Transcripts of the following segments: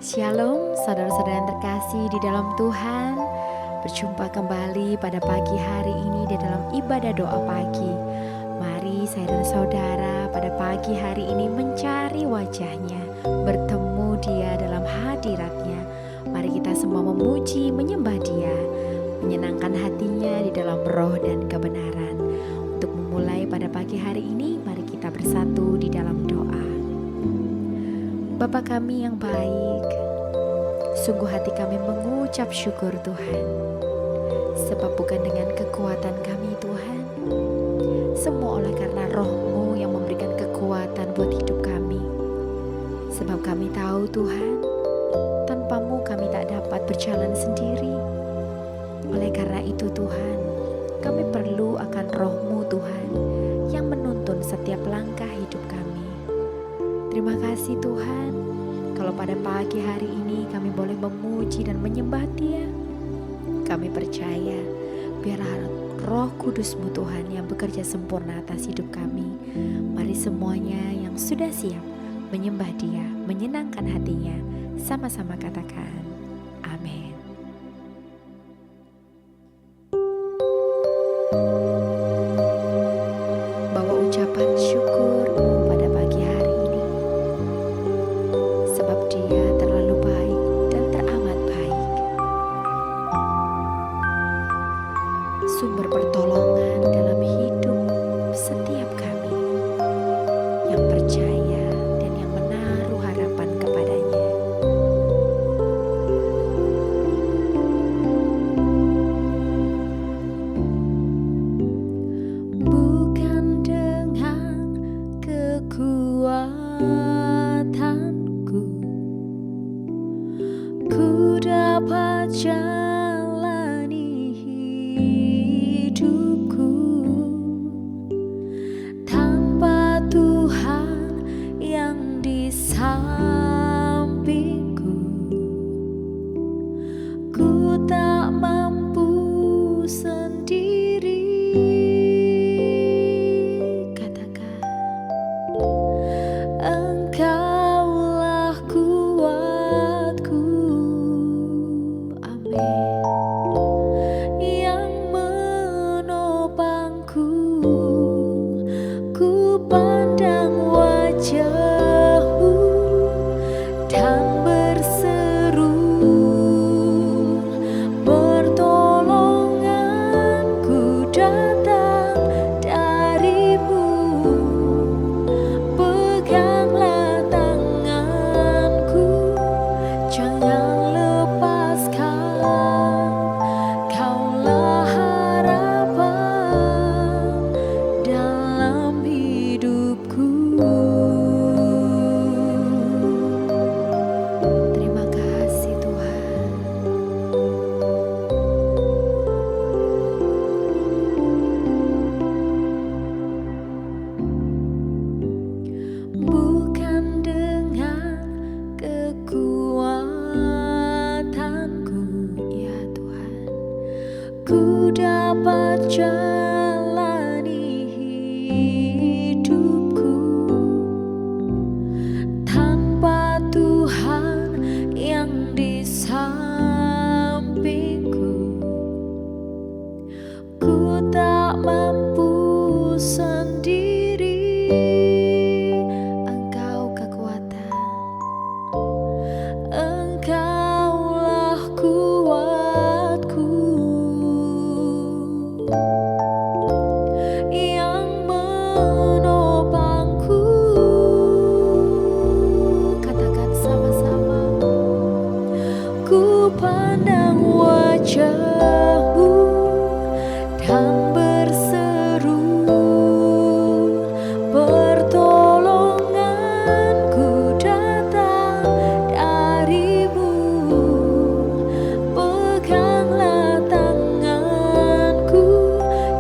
Shalom, saudara-saudara yang terkasih di dalam Tuhan. Berjumpa kembali pada pagi hari ini di dalam ibadah doa pagi. Mari saya dan saudara pada pagi hari ini mencari wajahnya, bertemu dia dalam hadiratnya. Mari kita semua memuji, menyembah dia, menyenangkan hatinya di dalam roh dan kebenaran. Untuk memulai pada pagi hari ini, mari kita bersatu di dalam doa. Bapa kami yang baik, sungguh hati kami mengucap syukur Tuhan, sebab bukan dengan kekuatan kami Tuhan, semua oleh karena Roh-Mu yang memberikan kekuatan buat hidup kami. Sebab kami tahu Tuhan, tanpa-Mu kami tak dapat berjalan sendiri. Oleh karena itu Tuhan, kami perlu akan Roh-Mu Tuhan, yang menuntun setiap langkah hidup kami. Terima kasih Tuhan, kalau pada pagi hari ini kami boleh memuji dan menyembah Dia. Kami percaya biarlah Roh Kudus-Mu Tuhan yang bekerja sempurna atas hidup kami. Mari semuanya yang sudah siap menyembah Dia, menyenangkan hatinya, sama-sama katakan amin. Bawa ucapan syukur-Mu pada pagi hari ini, sebab Dia terlalu baik dan teramat baik. Sumber pertolongan dalam hidup setiap kami yang percaya dan yang menaruh harapan kepadanya. Bukan dengan kekuatanku ku dapat jalani hidupku, tanpa Tuhan yang di sampingku, ku tak mampu sendiri. Katakan, Engkaulah kuatku, amin, yang menopangku. Ku pandang wajah-Mu dan berseru, pertolonganku datang dari-Mu. Peganglah tanganku, jangan lepaskan. Kaulah harapan dalam hidupku. Terima kasih Tuhan. Bukan dengan kekuatanku, ya Tuhan, ku dapat jalani hidupku, tanpa Tuhan yang di sampingku, ku tak mampu sendiri. Engkau kekuatan, Engkaulah kuatku, yang menopangku. Katakan sama-sama, ku pandang wajah-Mu dan berseru, pertolonganku datang dari-Mu. Peganglah tanganku,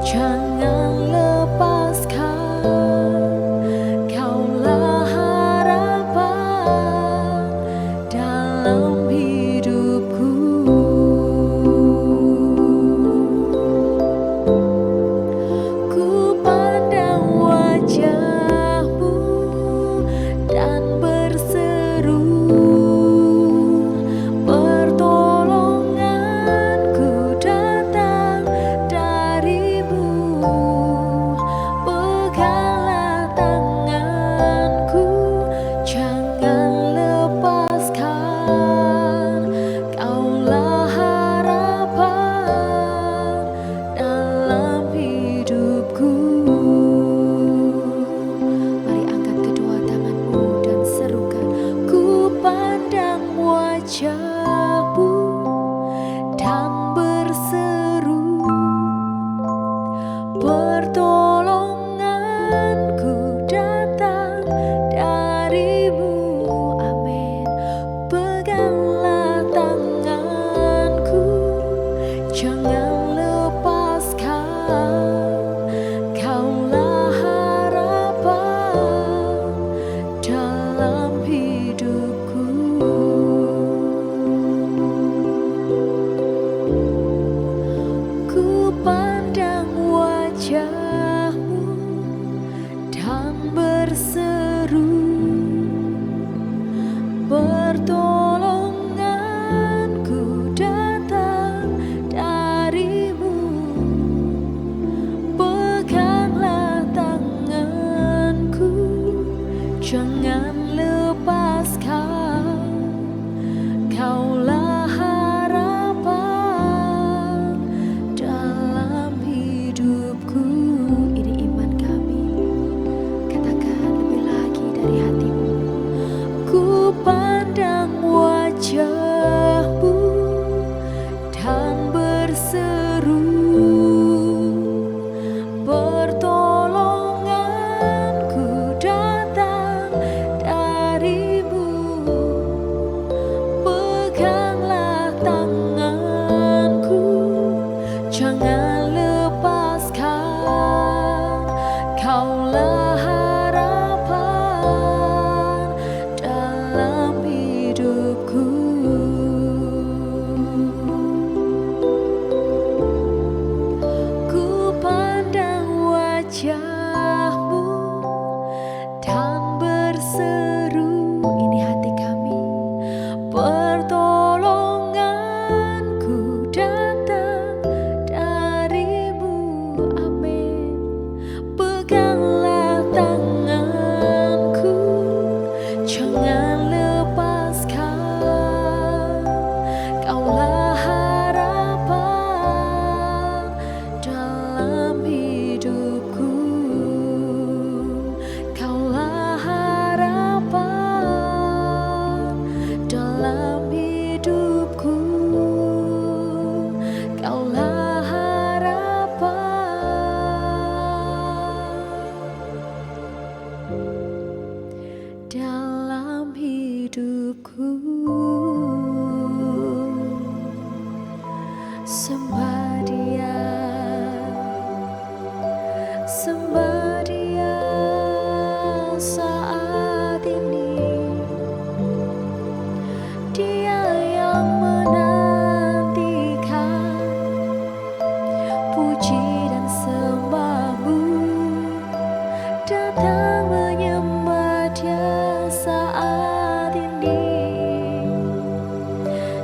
jangan lepaskan. Kaulah harapan dalam hidupku. pandang wajah-Mu dan berseru, pertolonganku datang dari-Mu. Amin. Peganglah tanganku, jangan lepaskan. Kaulah harapan dalam hidupku. Ku pandang wajah-Mu dan berseru, pertolonganku datang dari-Mu. Peganglah tanganku, jangan lepaskan. Kaulah harapan dalam hidupku. Ini iman kami. Katakan lebih lagi dari hatimu. Ku pandang wajah-Mu dan berseru, pertolonganku datang dari-Mu. Peganglah tanganku, jangan lepaskan. Kaulah harapan dalam hidupku. Ku pandang wajah-Mu dan berseru, ini hati kami, pertolonganku datang dari-Mu. Amin. Peganglah tanganku, jangan lepaskan. Kaulah harapan dalam hidupku. Kaulah harapan dalam hidupku. Kaulah harapan dalam hidupku. Sembah Dia, sembah Dia saat ini. Dia yang menantikan puji dan sembah-Mu. Datang menyembah Dia saat ini.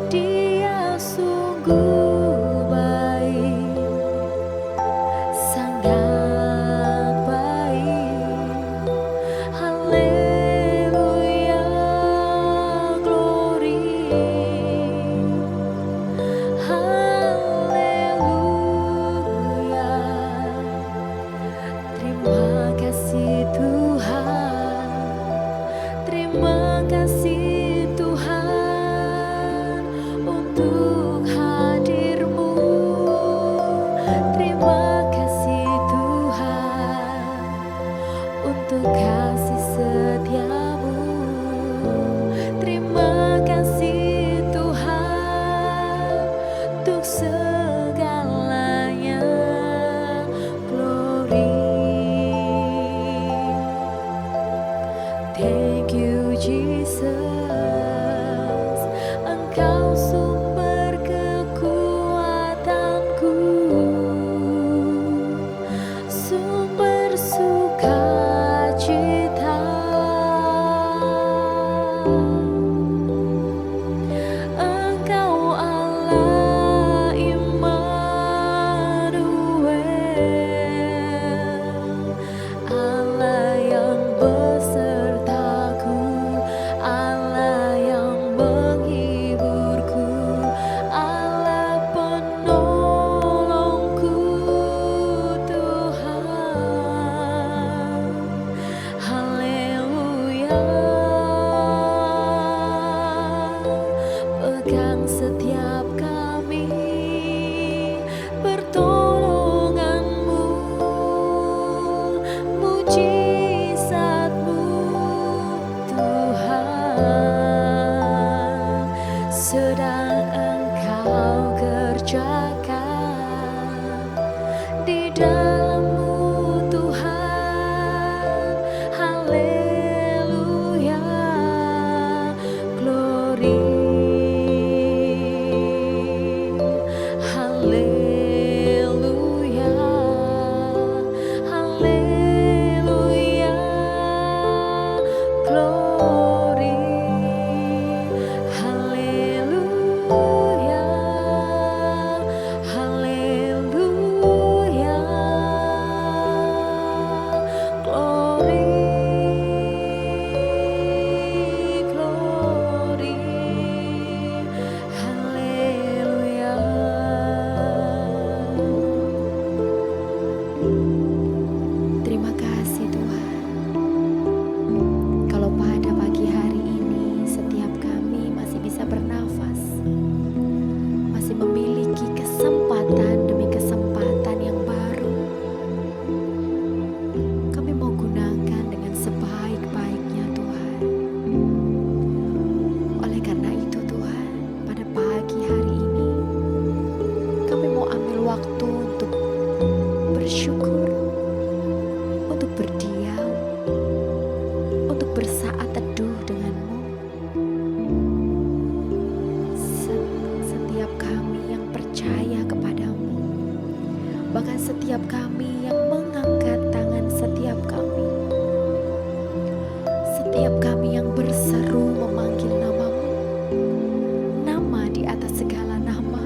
Dia sungguh baik, sangat baik. Haleluya, glory. pegang setiap kami, pertolongan-Mu, mujizat-Mu Tuhan, sedang Engkau kerjakan di dalam-Mu Tuhan. Haleluya, glory. Haleluya, haleluya, glory. Haleluya, haleluya, glory, glory, haleluya. Terima kasih Tuhan, kalau pada pagi hari ini setiap kami masih bisa bernafas, masih memiliki kesempatan demi kesempatan yang baru. Kami mau gunakan dengan sebaik-baiknya Tuhan. Oleh karena itu Tuhan, pada pagi hari ini kami mau ambil waktu untuk bersyukur, untuk berdiam, untuk bersaat teduh dengan-Mu. Setiap kami yang percaya kepada-Mu, bahkan setiap kami yang mengangkat tangan, setiap kami yang berseru memanggil nama-Mu, nama di atas segala nama,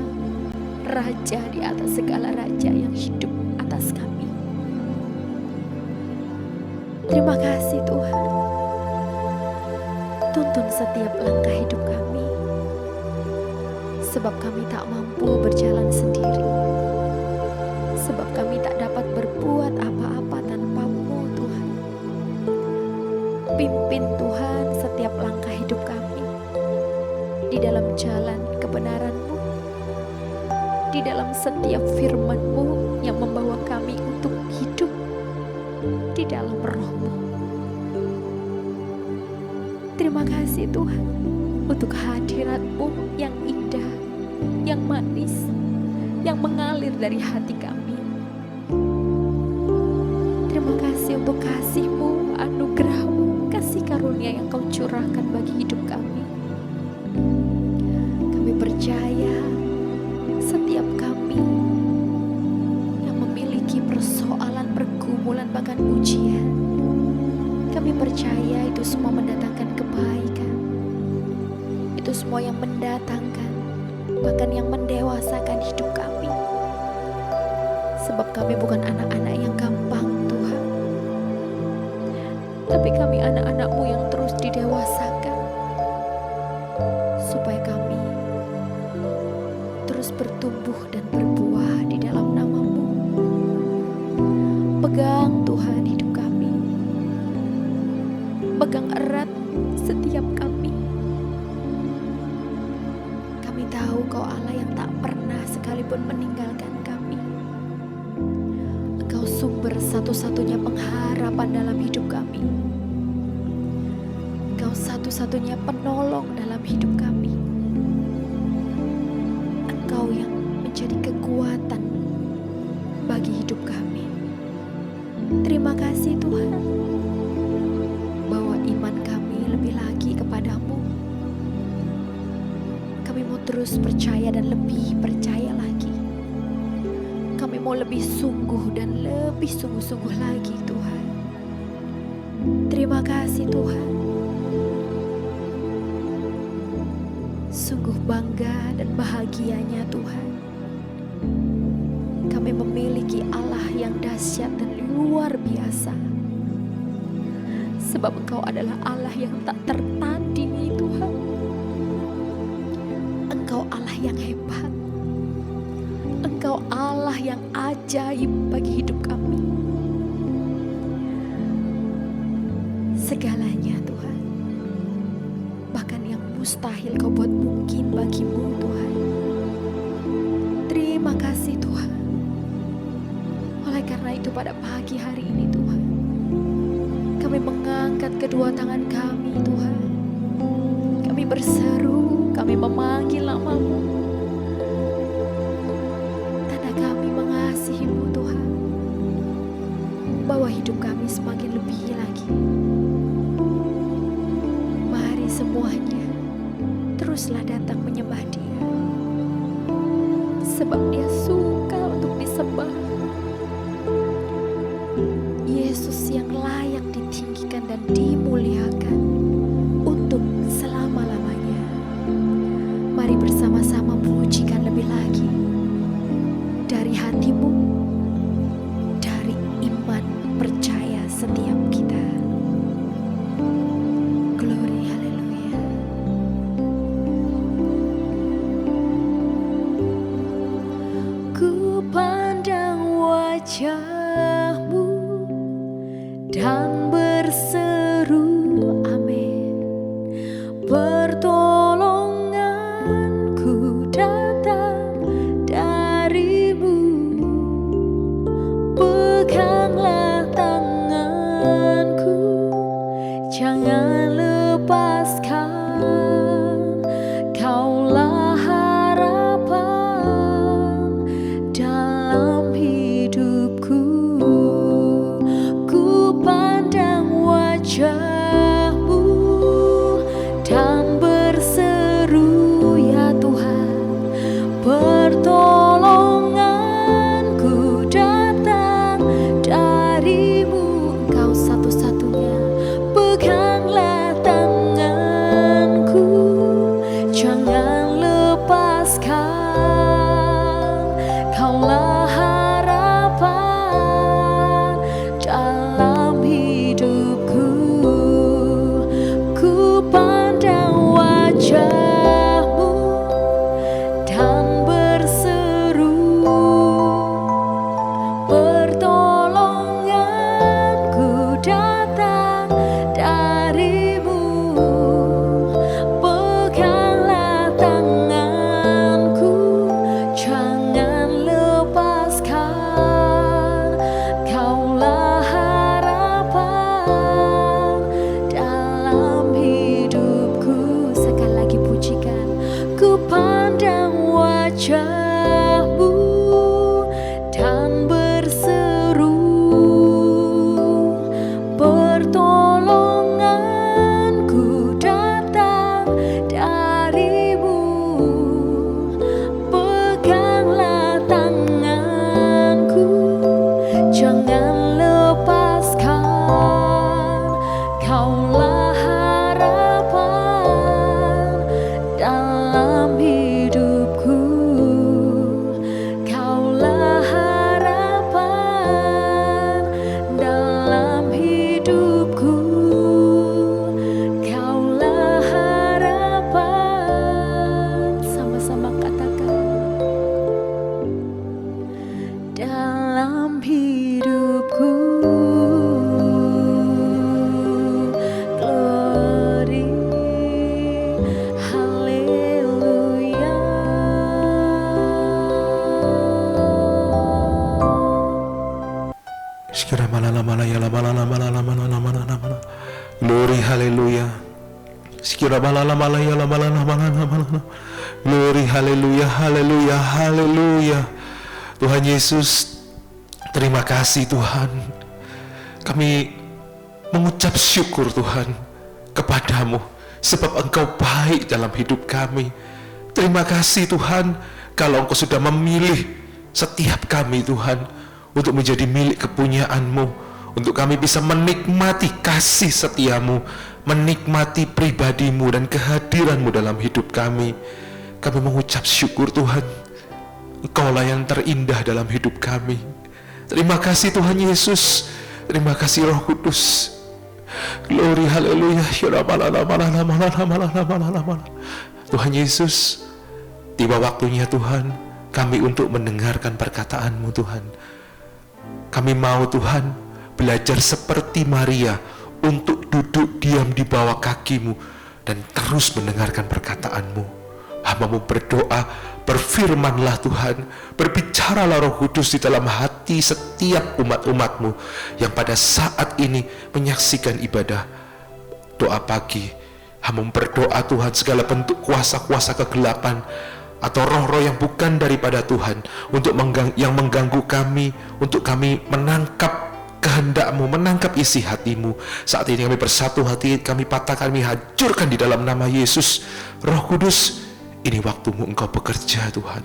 Raja di atas segala raja yang hidup atas kami. Terima kasih Tuhan, tuntun setiap langkah hidup kami, sebab kami tak mampu berjalan sendiri, sebab kami tak dapat berbuat apa-apa tanpa-Mu Tuhan. Pimpin Tuhan setiap langkah hidup kami di dalam jalan kebenaran-Mu, di dalam setiap firman-Mu yang membawa kami untuk hidup di dalam Roh-Mu. Terima kasih Tuhan untuk hadirat-Mu yang indah, yang manis, yang mengalir dari hati kami. Terima kasih untuk kasih-Mu, anugerah-Mu, kasih karunia yang Kau curahkan bagi hidup kami. Kami percaya setiap kami yang memiliki persoalan, pergumulan, bahkan ujian, kami percaya itu semua mendatangkan kebaikan. Itu semua yang mendatangkan, bahkan yang mendewasakan hidup kami. Sebab kami bukan anak-anak yang gampang Tuhan, tapi kami anak-anak-Mu yang terus didewasakan, supaya kami terus bertumbuh dan berbuah di dalam nama-Mu. Pegang Tuhan hidup kami, pegang erat setiap kami. Kami tahu Kau Allah yang tak pernah sekalipun meninggalkan kami. Engkau sumber satu-satunya pengharapan dalam hidup kami. Engkau satu-satunya penolong dalam hidup kami. Engkau yang menjadi kekuatan bagi hidup kami. Terima kasih Tuhan, bahwa iman kami lebih lagi kepada-Mu. Kami mau terus percaya dan lebih percaya lagi. Kami mau lebih sungguh dan lebih sungguh-sungguh lagi Tuhan. Terima kasih Tuhan. Sungguh bangga dan bahagianya Tuhan, kami memiliki Allah yang dahsyat dan luar biasa. Sebab Engkau adalah Allah yang tak tertandingi Tuhan. Engkau Allah yang hebat. Engkau Allah yang ajaib bagi hidup kami. Segalanya Tuhan, bahkan yang mustahil Kau buat mungkin bagimu Tuhan. Terima kasih Tuhan. Oleh karena itu pada pagi hari ini Tuhan, kami mengangkat kedua tangan kami Tuhan. Kami berseru, kami memanggil nama-Mu. Karena kami mengasihi-Mu Tuhan. Bawa hidup kami semakin lebih lagi. Mari semuanya teruslah datang menyembah Dia. Sebab Dia suka untuk disembah. Yesus yang layak ditinggikan dan dimuliakan untuk selama-lamanya. Mari bersama-sama pujikan lebih lagi dari hatimu, dari iman percaya setiap kita. Glory, haleluya. Ku pandang wajah-Mu dan berseru amin. Pertolonganku datang dari-Mu. Peganglah tanganku, jangan lepaskan. Kaulah harapan dalam hidupku. Ku pandang wajah-Mu dan berseru ya Tuhan. Pertolonganku datang dari-Mu. Engkau satu-satunya. Peganglah tanganku, jangan lepaskan. Kaulah harapan dalam hidupku. Ku pandang wajah-Mu dan berseru. Pertolonganku datang dari-Mu. Peganglah tanganku, jangan lepaskan. Kaulah harapan dalam hidupku. Sekali lagi pujikan. Ku pandang wajah-Mu dan berseru. Pertolonganku datang dari-Mu. Peganglah tanganku, jangan lepaskan. Kaulah harapan dalam hidupku. Kaulah harapan dalam hidupku. Kaulah harapan. Sama-sama katakan. Dalam hidupku. Glory, haleluya. Glory, haleluya. Glory, haleluya, haleluya, haleluya. Tuhan Yesus, terima kasih Tuhan. Kami mengucap syukur Tuhan kepadamu, sebab Engkau baik dalam hidup kami. Terima kasih Tuhan, kalau Engkau sudah memilih setiap kami Tuhan, untuk menjadi milik kepunyaan-Mu, untuk kami bisa menikmati kasih setia-Mu, menikmati pribadi-Mu dan kehadiran-Mu dalam hidup kami. Kami mengucap syukur Tuhan, Engkaulah yang terindah dalam hidup kami. Terima kasih Tuhan Yesus, terima kasih Roh Kudus. Glory, haleluya. Tuhan Yesus, tiba waktunya Tuhan, kami untuk mendengarkan perkataan-Mu Tuhan. Kami mau Tuhan belajar seperti Maria, untuk duduk diam di bawah kaki-Mu dan terus mendengarkan perkataan-Mu. Hamba-Mu berdoa, berfirmanlah Tuhan, berbicaralah Roh Kudus di dalam hati setiap umat-umat-Mu yang pada saat ini menyaksikan ibadah doa pagi. Hamba berdoa Tuhan, segala bentuk kuasa-kuasa kegelapan atau roh-roh yang bukan daripada Tuhan yang mengganggu kami, untuk kami menangkap kehendak-Mu, menangkap isi hati-Mu. Saat ini kami bersatu hati, kami patahkan, kami hancurkan di dalam nama Yesus. Roh Kudus, ini waktu-Mu Engkau bekerja Tuhan.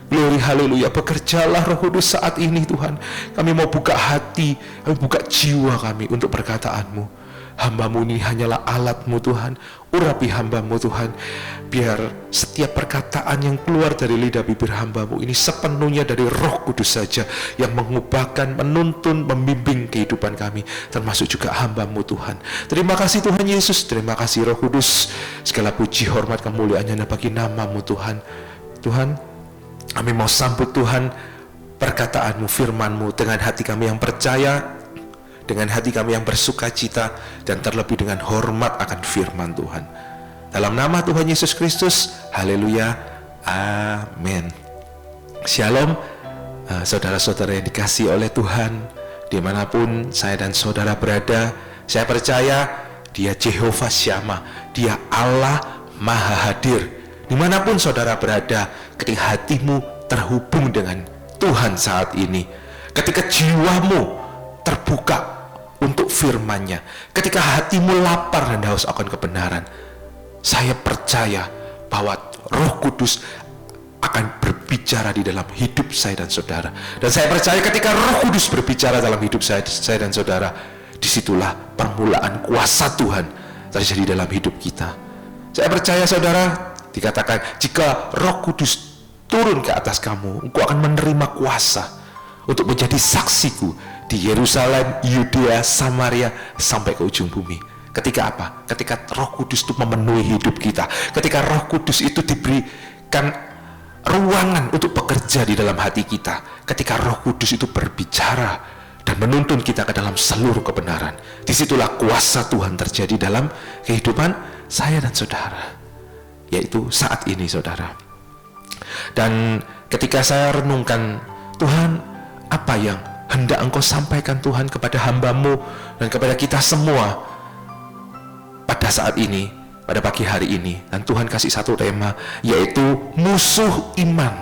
Glory haleluya, bekerjalah Roh Kudus saat ini Tuhan. Kami mau buka hati, kami buka jiwa kami untuk perkataan-Mu. Hamba-Mu ini hanyalah alat-Mu Tuhan. Urapi hamba-Mu Tuhan, biar setiap perkataan yang keluar dari lidah bibir hamba-Mu ini sepenuhnya dari Roh Kudus saja, yang mengubahkan, menuntun, membimbing kehidupan kami, termasuk juga hamba-Mu Tuhan. Terima kasih Tuhan Yesus, terima kasih Roh Kudus. Segala puji, hormat, kemuliaan hanya bagi nama-Mu Tuhan. Tuhan, kami mau sambut Tuhan perkataan-Mu, firman-Mu dengan hati kami yang percaya, dengan hati kami yang bersuka cita, dan terlebih dengan hormat akan firman Tuhan. Dalam nama Tuhan Yesus Kristus, haleluya, amin. Shalom, saudara-saudara yang dikasihi oleh Tuhan, dimanapun saya dan saudara berada, saya percaya Dia Jehovah Syama, Dia Allah Maha Hadir. Dimanapun saudara berada, ketika hatimu terhubung dengan Tuhan saat ini, ketika jiwamu terbuka untuk firman-Nya, ketika hatimu lapar dan haus akan kebenaran, saya percaya bahwa Roh Kudus akan berbicara di dalam hidup saya dan saudara. Dan saya percaya ketika Roh Kudus berbicara dalam hidup saya dan saudara, disitulah permulaan kuasa Tuhan terjadi dalam hidup kita. Saya percaya saudara, dikatakan jika Roh Kudus turun ke atas kamu, engkau akan menerima kuasa untuk menjadi saksiku di Yerusalem, Yudea, Samaria, sampai ke ujung bumi. Ketika apa? Ketika Roh Kudus itu memenuhi hidup kita, ketika Roh Kudus itu diberikan ruangan untuk bekerja di dalam hati kita, ketika Roh Kudus itu berbicara dan menuntun kita ke dalam seluruh kebenaran, disitulah kuasa Tuhan terjadi dalam kehidupan saya dan saudara, yaitu saat ini saudara. Dan ketika saya renungkan, Tuhan, apa yang hendak Engkau sampaikan Tuhan kepada hamba-Mu dan kepada kita semua pada saat ini, pada pagi hari ini. Dan Tuhan kasih satu tema, yaitu musuh iman.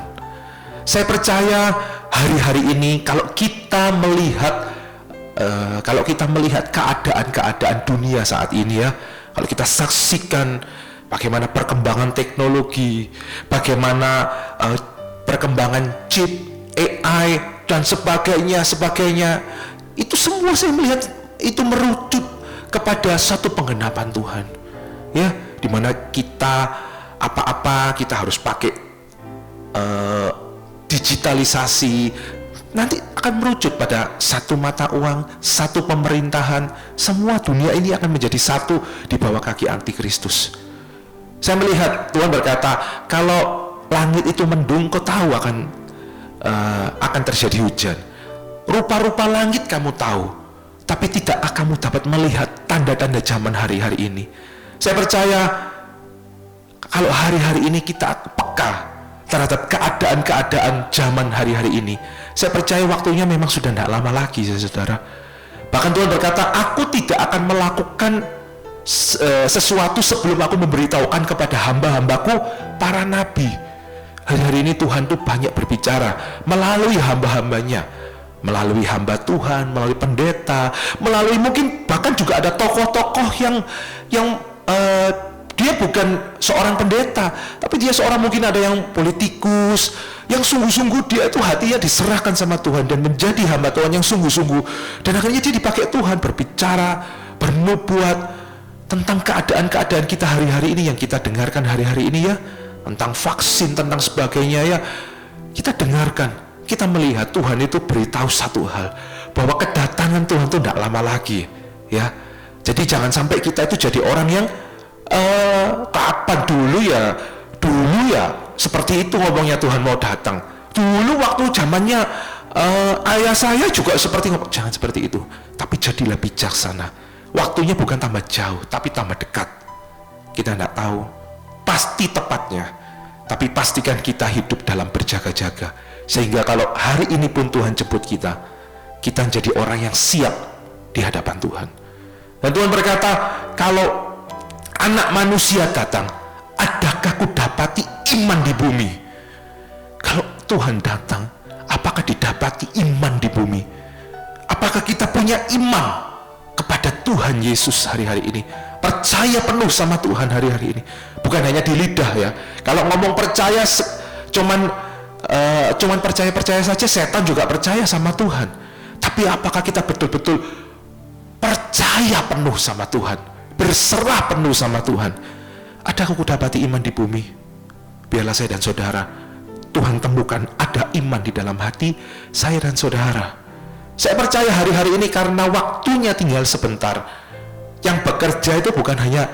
Saya percaya hari-hari ini kalau kita melihat keadaan-keadaan dunia saat ini ya, kalau kita saksikan bagaimana perkembangan teknologi, bagaimana perkembangan chip, AI dan sebagainya, itu semua saya melihat itu merucut kepada satu penggenapan Tuhan, ya, dimana kita apa-apa kita harus pakai digitalisasi, nanti akan merucut pada satu mata uang, satu pemerintahan, semua dunia ini akan menjadi satu di bawah kaki antikristus. Saya melihat Tuhan berkata, kalau langit itu mendung, kau tahu akan terjadi hujan. Rupa-rupa langit kamu tahu, tapi tidak kamu dapat melihat tanda-tanda zaman hari-hari ini. Saya percaya kalau hari-hari ini kita peka terhadap keadaan-keadaan zaman hari-hari ini, saya percaya waktunya memang sudah tidak lama lagi, saudara. Bahkan Tuhan berkata, aku tidak akan melakukan sesuatu sebelum aku memberitahukan kepada hamba-hambaku para nabi. Hari-hari ini Tuhan tuh banyak berbicara melalui hamba-hambanya, melalui hamba Tuhan, melalui pendeta, melalui mungkin bahkan juga ada tokoh-tokoh yang dia bukan seorang pendeta, tapi dia seorang, mungkin ada yang politikus, yang sungguh-sungguh dia itu hatinya diserahkan sama Tuhan dan menjadi hamba Tuhan yang sungguh-sungguh, dan akhirnya dia dipakai Tuhan berbicara, bernubuat tentang keadaan-keadaan kita hari-hari ini yang kita dengarkan hari-hari ini ya, tentang vaksin, tentang sebagainya ya, kita dengarkan, kita melihat Tuhan itu beritahu satu hal, bahwa kedatangan Tuhan itu tidak lama lagi ya. Jadi jangan sampai kita itu jadi orang yang kapan dulu ya seperti itu ngomongnya Tuhan mau datang. Dulu waktu zamannya ayah saya juga seperti ngomong, jangan seperti itu, tapi jadilah bijaksana. Waktunya bukan tambah jauh, tapi tambah dekat. kita tidak tahu pasti tepatnya, tapi pastikan kita hidup dalam berjaga-jaga, sehingga kalau hari ini pun Tuhan jemput kita menjadi orang yang siap di hadapan Tuhan. Dan Tuhan berkata, kalau Anak Manusia datang, adakah ku dapati iman di bumi? Kalau Tuhan datang, apakah didapati iman di bumi? Apakah kita punya iman kepada Tuhan Yesus hari-hari ini? Percaya penuh sama Tuhan hari-hari ini, bukan hanya di lidah ya. Kalau ngomong percaya cuman percaya saja, setan juga percaya sama Tuhan. Tapi apakah kita betul-betul percaya penuh sama Tuhan, berserah penuh sama Tuhan? Adakah ku dapati iman di bumi? Biarlah saya dan saudara, Tuhan temukan ada iman di dalam hati saya dan saudara. Saya percaya hari-hari ini karena waktunya tinggal sebentar. Yang bekerja itu bukan hanya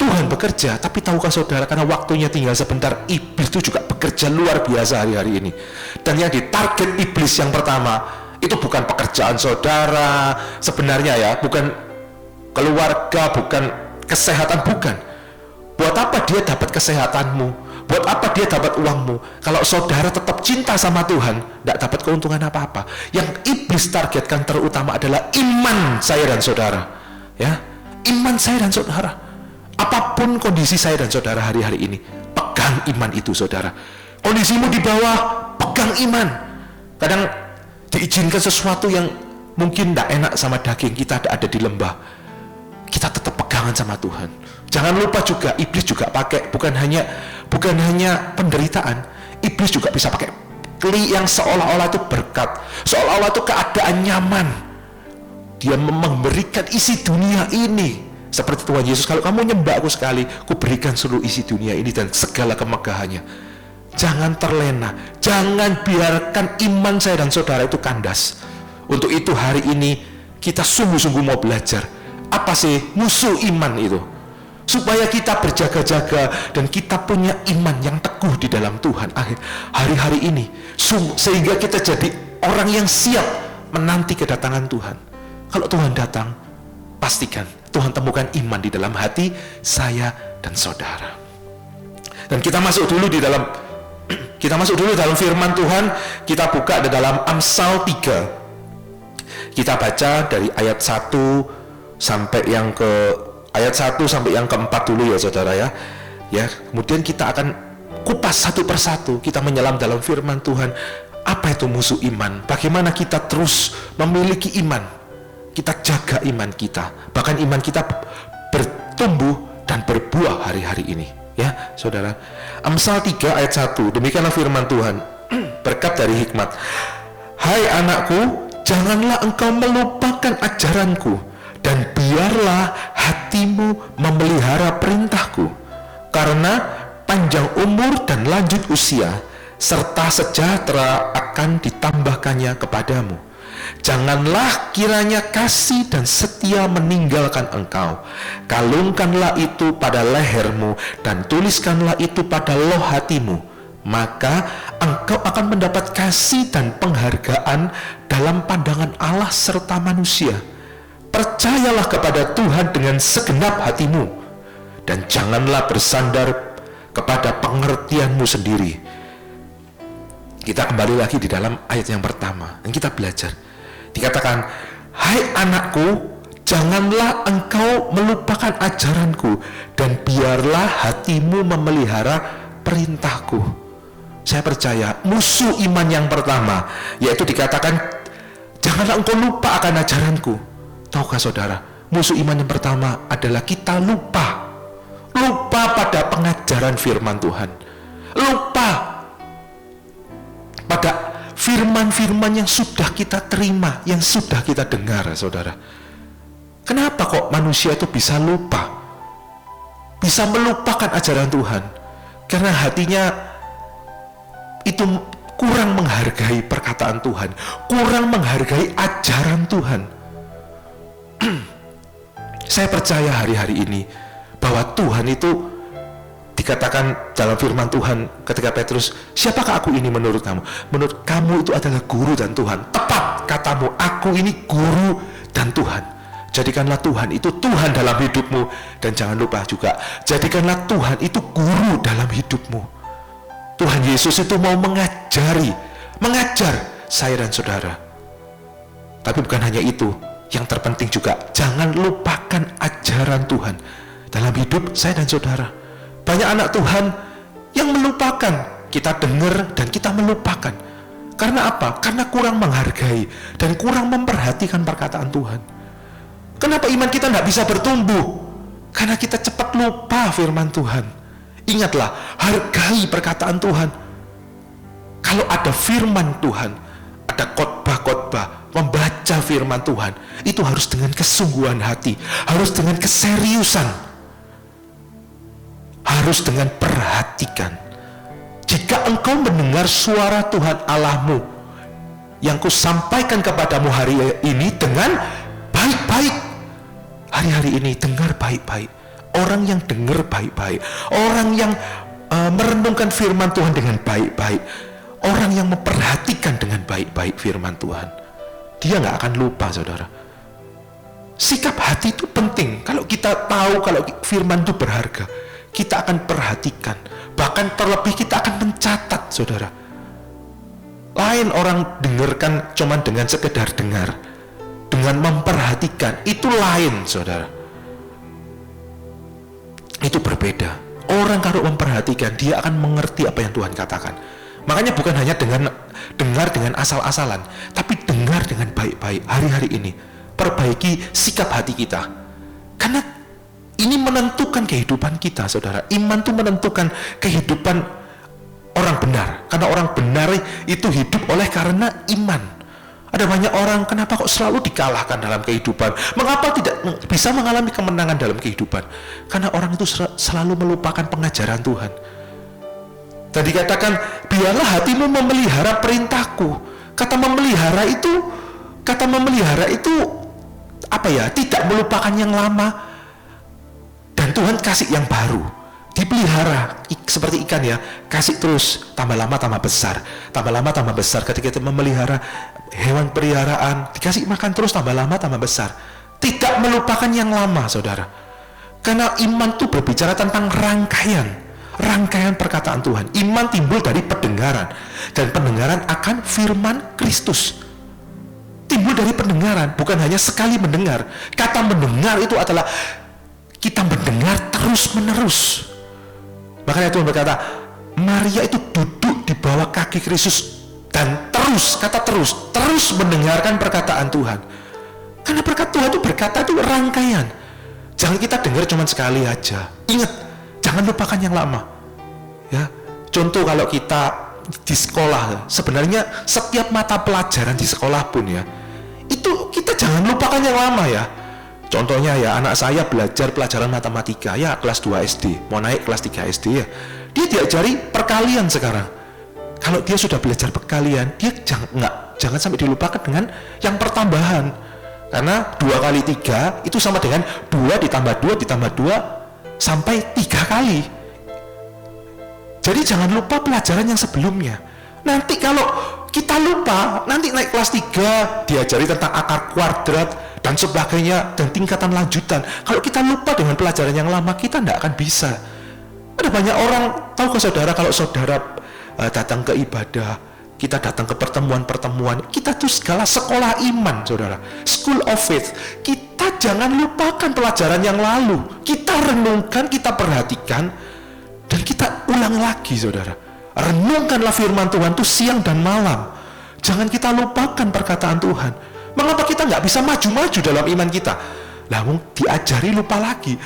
Tuhan bekerja, tapi tahukah saudara, karena waktunya tinggal sebentar, iblis itu juga bekerja luar biasa hari-hari ini. Dan yang ditarget iblis yang pertama itu bukan pekerjaan saudara sebenarnya ya, bukan keluarga, bukan kesehatan, bukan. Buat apa dia dapat kesehatanmu? Buat apa dia dapat uangmu? Kalau saudara tetap cinta sama Tuhan, tidak dapat keuntungan apa-apa. Yang iblis targetkan terutama adalah iman saya dan saudara. Ya, iman saya dan saudara. Apapun kondisi saya dan saudara hari-hari ini, pegang iman itu saudara. Kondisimu di bawah, pegang iman. Kadang diizinkan sesuatu yang mungkin tidak enak sama daging kita, ada di lembah, kita tetap pegangan sama Tuhan. Jangan lupa juga, iblis juga pakai bukan hanya penderitaan, iblis juga bisa pakai kli yang seolah-olah itu berkat, seolah-olah itu keadaan nyaman. Dia memberikan isi dunia ini, seperti Tuhan Yesus, kalau kamu nyembah aku sekali, ku berikan seluruh isi dunia ini dan segala kemegahannya. Jangan terlena, jangan biarkan iman saya dan saudara itu kandas. Untuk itu hari ini kita sungguh-sungguh mau belajar apa sih musuh iman itu, supaya kita berjaga-jaga dan kita punya iman yang teguh di dalam Tuhan hari-hari ini, sehingga kita jadi orang yang siap menanti kedatangan Tuhan. Kalau Tuhan datang, pastikan Tuhan temukan iman di dalam hati saya dan saudara. Dan kita masuk dulu dalam firman Tuhan. Kita buka di dalam Amsal 3. Kita baca dari ayat 1 sampai yang keempat dulu ya saudara ya. Ya, kemudian kita akan kupas satu persatu, kita menyelam dalam firman Tuhan. Apa itu musuh iman? Bagaimana kita terus memiliki iman? Kita jaga iman kita, bahkan iman kita bertumbuh dan berbuah hari-hari ini ya saudara. Amsal 3 ayat 1, demikianlah firman Tuhan berkat dari hikmat. Hai anakku, janganlah engkau melupakan ajaranku, dan biarlah hatimu memelihara perintahku, karena panjang umur dan lanjut usia serta sejahtera akan ditambahkannya kepadamu. Janganlah kiranya kasih dan setia meninggalkan engkau. Kalungkanlah itu pada lehermu dan tuliskanlah itu pada loh hatimu. Maka engkau akan mendapat kasih dan penghargaan dalam pandangan Allah serta manusia. Percayalah kepada Tuhan dengan segenap hatimu, dan janganlah bersandar kepada pengertianmu sendiri. Kita kembali lagi di dalam ayat yang pertama dan kita belajar. Dikatakan, hai anakku, janganlah engkau melupakan ajaranku, dan biarlah hatimu memelihara perintahku. Saya percaya musuh iman yang pertama, yaitu dikatakan janganlah engkau lupa akan ajaranku. Tahukah saudara, musuh iman yang pertama adalah kita lupa pada pengajaran firman Tuhan, lupa pada firman-firman yang sudah kita terima, yang sudah kita dengar saudara. Kenapa kok manusia itu bisa lupa, bisa melupakan ajaran Tuhan? Karena hatinya itu kurang menghargai perkataan Tuhan, kurang menghargai ajaran Tuhan. Saya percaya hari-hari ini bahwa Tuhan itu dikatakan dalam firman Tuhan ketika Petrus, siapakah aku ini menurut kamu? Menurut kamu itu adalah guru dan Tuhan. Tepat katamu, aku ini guru dan Tuhan. Jadikanlah Tuhan itu Tuhan dalam hidupmu. Dan jangan lupa juga, jadikanlah Tuhan itu guru dalam hidupmu. Tuhan Yesus itu mau mengajar saya dan saudara. Tapi bukan hanya itu, yang terpenting juga, jangan lupakan ajaran Tuhan dalam hidup saya dan saudara. Banyak anak Tuhan yang melupakan, kita dengar dan kita melupakan. Karena apa? Karena kurang menghargai dan kurang memperhatikan perkataan Tuhan. Kenapa iman kita tidak bisa bertumbuh? Karena kita cepat lupa firman Tuhan. Ingatlah, hargai perkataan Tuhan. Kalau ada firman Tuhan, ada khotbah-khotbah, membaca firman Tuhan, itu harus dengan kesungguhan hati, harus dengan keseriusan, harus dengan perhatikan. Jika engkau mendengar suara Tuhan Allahmu yang kusampaikan kepadamu hari ini dengan baik-baik, hari-hari ini dengar baik-baik. Orang yang dengar baik-baik, orang yang merenungkan firman Tuhan dengan baik-baik, orang yang memperhatikan dengan baik-baik firman Tuhan, dia nggak akan lupa, saudara. Sikap hati itu penting. Kalau kita tahu kalau firman itu berharga, kita akan perhatikan. Bahkan terlebih kita akan mencatat, saudara. Lain orang dengarkan cuman dengan sekedar dengar, dengan memperhatikan, itu lain, saudara. Itu berbeda. Orang kalau memperhatikan, dia akan mengerti apa yang Tuhan katakan. Makanya bukan hanya dengar dengan asal-asalan, tapi dengar dengan baik-baik. Hari-hari ini perbaiki sikap hati kita, karena ini menentukan kehidupan kita, saudara. Iman itu menentukan kehidupan orang benar, karena orang benar itu hidup oleh karena iman. Ada banyak orang, kenapa kok selalu dikalahkan dalam kehidupan? Mengapa tidak bisa mengalami kemenangan dalam kehidupan? Karena orang itu selalu melupakan pengajaran Tuhan. Tadi katakan, biarlah hatimu memelihara perintahku. Kata memelihara itu apa ya? Tidak melupakan yang lama. Dan Tuhan kasih yang baru. Dipelihara seperti ikan ya, kasih terus, tambah lama tambah besar, tambah lama tambah besar. Ketika kita memelihara hewan peliharaan, dikasih makan terus, tambah lama tambah besar. Tidak melupakan yang lama, saudara. Karena iman itu berbicara tentang rangkaian perkataan Tuhan. Iman timbul dari pendengaran, dan pendengaran akan firman Kristus. Timbul dari pendengaran, bukan hanya sekali mendengar. Kata mendengar itu adalah kita mendengar terus menerus. Makanya Tuhan berkata, Maria itu duduk di bawah kaki Kristus dan terus mendengarkan perkataan Tuhan. Karena perkataan Tuhan itu berkata itu rangkaian. Jangan kita dengar cuma sekali aja. Ingat, jangan lupakan yang lama. Ya, contoh kalau kita di sekolah, sebenarnya setiap mata pelajaran di sekolah pun ya, itu kita jangan lupakan yang lama ya. Contohnya ya, anak saya belajar pelajaran matematika ya kelas 2 SD, mau naik kelas 3 SD ya. Dia diajari perkalian sekarang. Kalau dia sudah belajar perkalian, dia jangan sampai dilupakan dengan yang pertambahan. Karena 2 kali 3 itu sama dengan 2 ditambah 2 sampai 3 kali. Jadi jangan lupa pelajaran yang sebelumnya. Nanti kalau kita lupa, nanti naik kelas 3 diajari tentang akar kuadrat dan sebagainya, dan tingkatan lanjutan. Kalau kita lupa dengan pelajaran yang lama, kita tidak akan bisa. Ada banyak orang, tahu ke saudara, kalau saudara datang ke ibadah, kita datang ke pertemuan-pertemuan, kita tuh segala sekolah iman, saudara, school of faith. Kita jangan lupakan pelajaran yang lalu. Kita renungkan, kita perhatikan, dan kita ulang lagi, saudara. Renungkanlah firman Tuhan tuh siang dan malam. Jangan kita lupakan perkataan Tuhan. Mengapa kita nggak bisa maju-maju dalam iman kita? Namun diajari lupa lagi.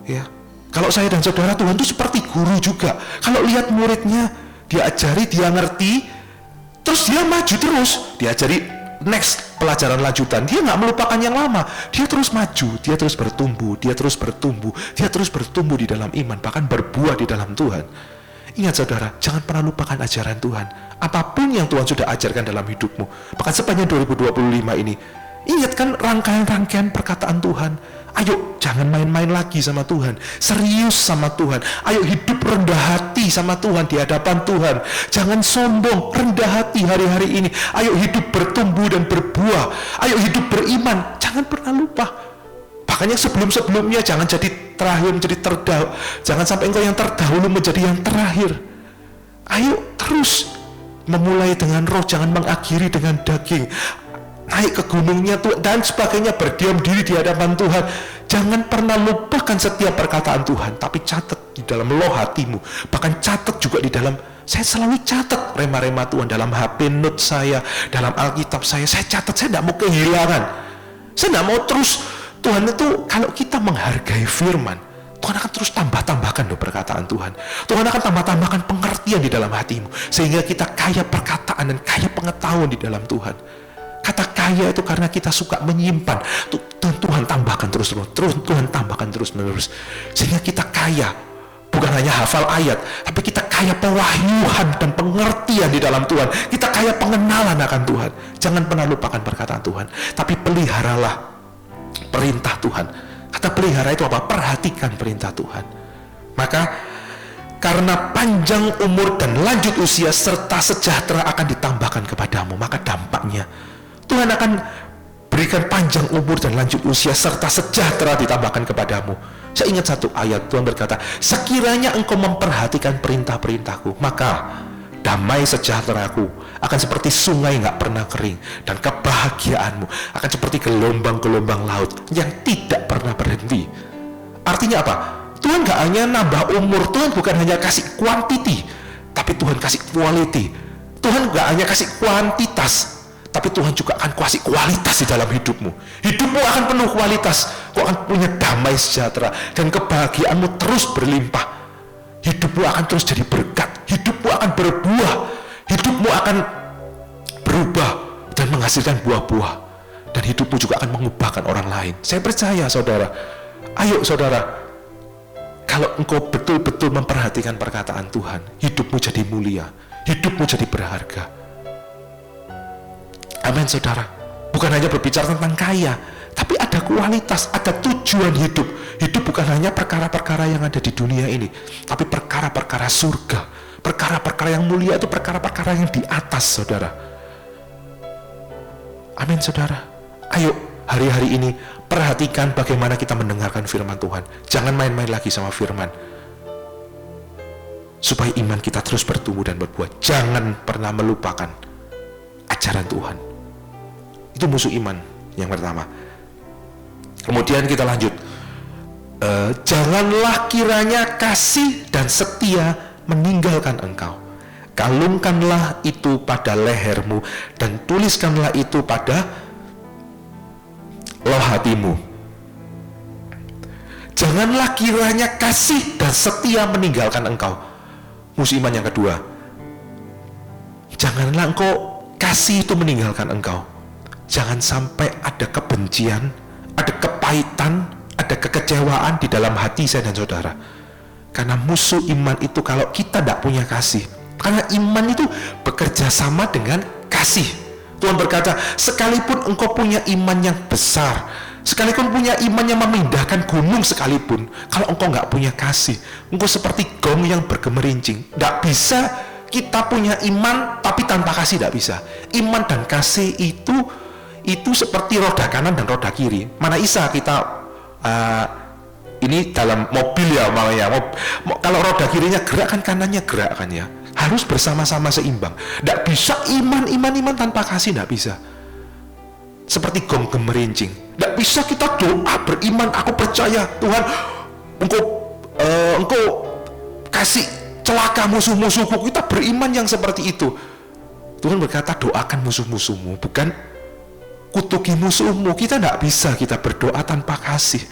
Ya, kalau saya dan saudara, Tuhan itu seperti guru juga. Kalau lihat muridnya, diajari, dia ngerti, terus dia maju terus, diajari next pelajaran lanjutan. Dia nggak melupakan yang lama. Dia terus maju, dia terus bertumbuh, dia terus bertumbuh di dalam iman, bahkan berbuah di dalam Tuhan. Ingat saudara, jangan pernah lupakan ajaran Tuhan. Apapun yang Tuhan sudah ajarkan dalam hidupmu, bahkan sepanjang 2025 ini, Ingat kan rangkaian-rangkaian perkataan Tuhan. Ayo jangan main-main lagi sama Tuhan, serius sama Tuhan. Ayo hidup rendah hati sama Tuhan di hadapan Tuhan. Jangan sombong, rendah hati hari-hari ini. Ayo hidup bertumbuh dan berbuah. Ayo hidup beriman, jangan pernah lupa. Bahkan yang sebelum-sebelumnya jangan jadi terakhir menjadi terdahulu. Jangan sampai engkau yang terdahulu menjadi yang terakhir. Ayo terus memulai dengan roh, jangan mengakhiri dengan daging. Naik ke gunungnya Tuhan dan sebagainya, berdiam diri di hadapan Tuhan. Jangan pernah lupakan setiap perkataan Tuhan, tapi catat di dalam loh hatimu. Bahkan catat juga di dalam, saya selalu catat rema-rema Tuhan dalam HP note saya, dalam Alkitab saya catat, saya tidak mau kehilangan. Saya tidak mau terus, Tuhan itu kalau kita menghargai firman, Tuhan akan terus tambah-tambahkan perkataan Tuhan. Tuhan akan tambah-tambahkan pengertian di dalam hatimu, sehingga kita kaya perkataan dan kaya pengetahuan di dalam Tuhan. Kata kaya itu karena kita suka menyimpan. Tuhan tambahkan terus Tuhan tambahkan terus-menerus. Sehingga kita kaya, bukan hanya hafal ayat, tapi kita kaya pewahyuan dan pengertian di dalam Tuhan. Kita kaya pengenalan akan Tuhan. Jangan pernah lupakan perkataan Tuhan, tapi peliharalah perintah Tuhan. Kata pelihara itu apa? Perhatikan perintah Tuhan. Maka karena panjang umur dan lanjut usia serta sejahtera akan ditambahkan kepadamu, maka dampaknya Tuhan akan berikan panjang umur dan lanjut usia serta sejahtera ditambahkan kepadamu. Saya ingat satu ayat, Tuhan berkata, sekiranya engkau memperhatikan perintah-perintahku, maka damai sejahteraku akan seperti sungai nggak pernah kering, dan kebahagiaanmu akan seperti gelombang-gelombang laut yang tidak pernah berhenti. Artinya apa? Tuhan nggak hanya nambah umur, Tuhan bukan hanya kasih quantity, tapi Tuhan kasih quality. Tuhan nggak hanya kasih kuantitas, tapi Tuhan juga akan kasih kualitas di dalam hidupmu. Hidupmu akan penuh kualitas. Kau akan punya damai sejahtera dan kebahagiaanmu terus berlimpah. Hidupmu akan terus jadi berkat. Hidupmu akan berbuah. Hidupmu akan berubah dan menghasilkan buah-buah. Dan hidupmu juga akan mengubahkan orang lain. Saya percaya saudara. Ayo saudara, kalau engkau betul-betul memperhatikan perkataan Tuhan, hidupmu jadi mulia. Hidupmu jadi berharga. Amin saudara. Bukan hanya berbicara tentang kaya, tapi ada kualitas, ada tujuan hidup. Hidup bukan hanya perkara-perkara yang ada di dunia ini, tapi perkara-perkara surga. Perkara-perkara yang mulia itu perkara-perkara yang di atas saudara. Amin saudara. Ayo hari-hari ini perhatikan bagaimana kita mendengarkan firman Tuhan. Jangan main-main lagi sama firman, supaya iman kita terus bertumbuh dan berbuah. Jangan pernah melupakan ajaran Tuhan. Itu musuh iman yang pertama. Kemudian kita lanjut. Janganlah kiranya kasih dan setia meninggalkan engkau. Kalungkanlah itu pada lehermu dan tuliskanlah itu pada loh hatimu. Janganlah kiranya kasih dan setia meninggalkan engkau. Musuh iman yang kedua. Janganlah engkau kasih itu meninggalkan engkau. Jangan sampai ada kebencian, ada kepahitan, ada kekecewaan di dalam hati saya dan saudara. Karena musuh iman itu kalau kita tidak punya kasih. Karena iman itu bekerja sama dengan kasih. Tuhan berkata, sekalipun engkau punya iman yang besar, sekalipun punya iman yang memindahkan gunung sekalipun, kalau engkau nggak punya kasih, engkau seperti gong yang bergemerincing. Tidak bisa kita punya iman tapi tanpa kasih, tidak bisa. Iman dan kasih itu seperti roda kanan dan roda kiri. Mana bisa kita ini dalam mobil ya, kalau roda kirinya gerak kan kanannya gerak kan ya. Harus bersama-sama seimbang. Tidak bisa iman tanpa kasih, tidak bisa. Seperti gong gemerincing. Tidak bisa kita doa beriman, aku percaya Tuhan, engkau kasih celaka musuh-musuhku. Kita beriman yang seperti itu. Tuhan berkata doakan musuh-musuhmu, bukan kutuki musuhmu. Kita tidak bisa kita berdoa tanpa kasih,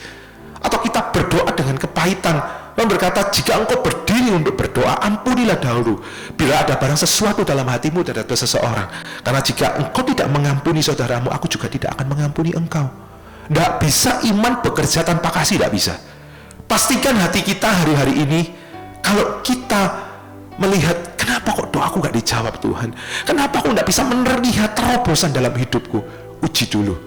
atau kita berdoa dengan kepahitan. Tuhan berkata, jika engkau berdiri untuk berdoa, ampunilah dahulu bila ada barang sesuatu dalam hatimu terhadap seseorang. Karena jika engkau tidak mengampuni saudaramu, aku juga tidak akan mengampuni engkau. Tidak bisa iman bekerja tanpa kasih, tidak bisa. Pastikan hati kita hari-hari ini, kalau kita melihat, kenapa kok doaku gak dijawab Tuhan? Kenapa aku gak bisa melihat terobosan dalam hidupku? Uji dulu.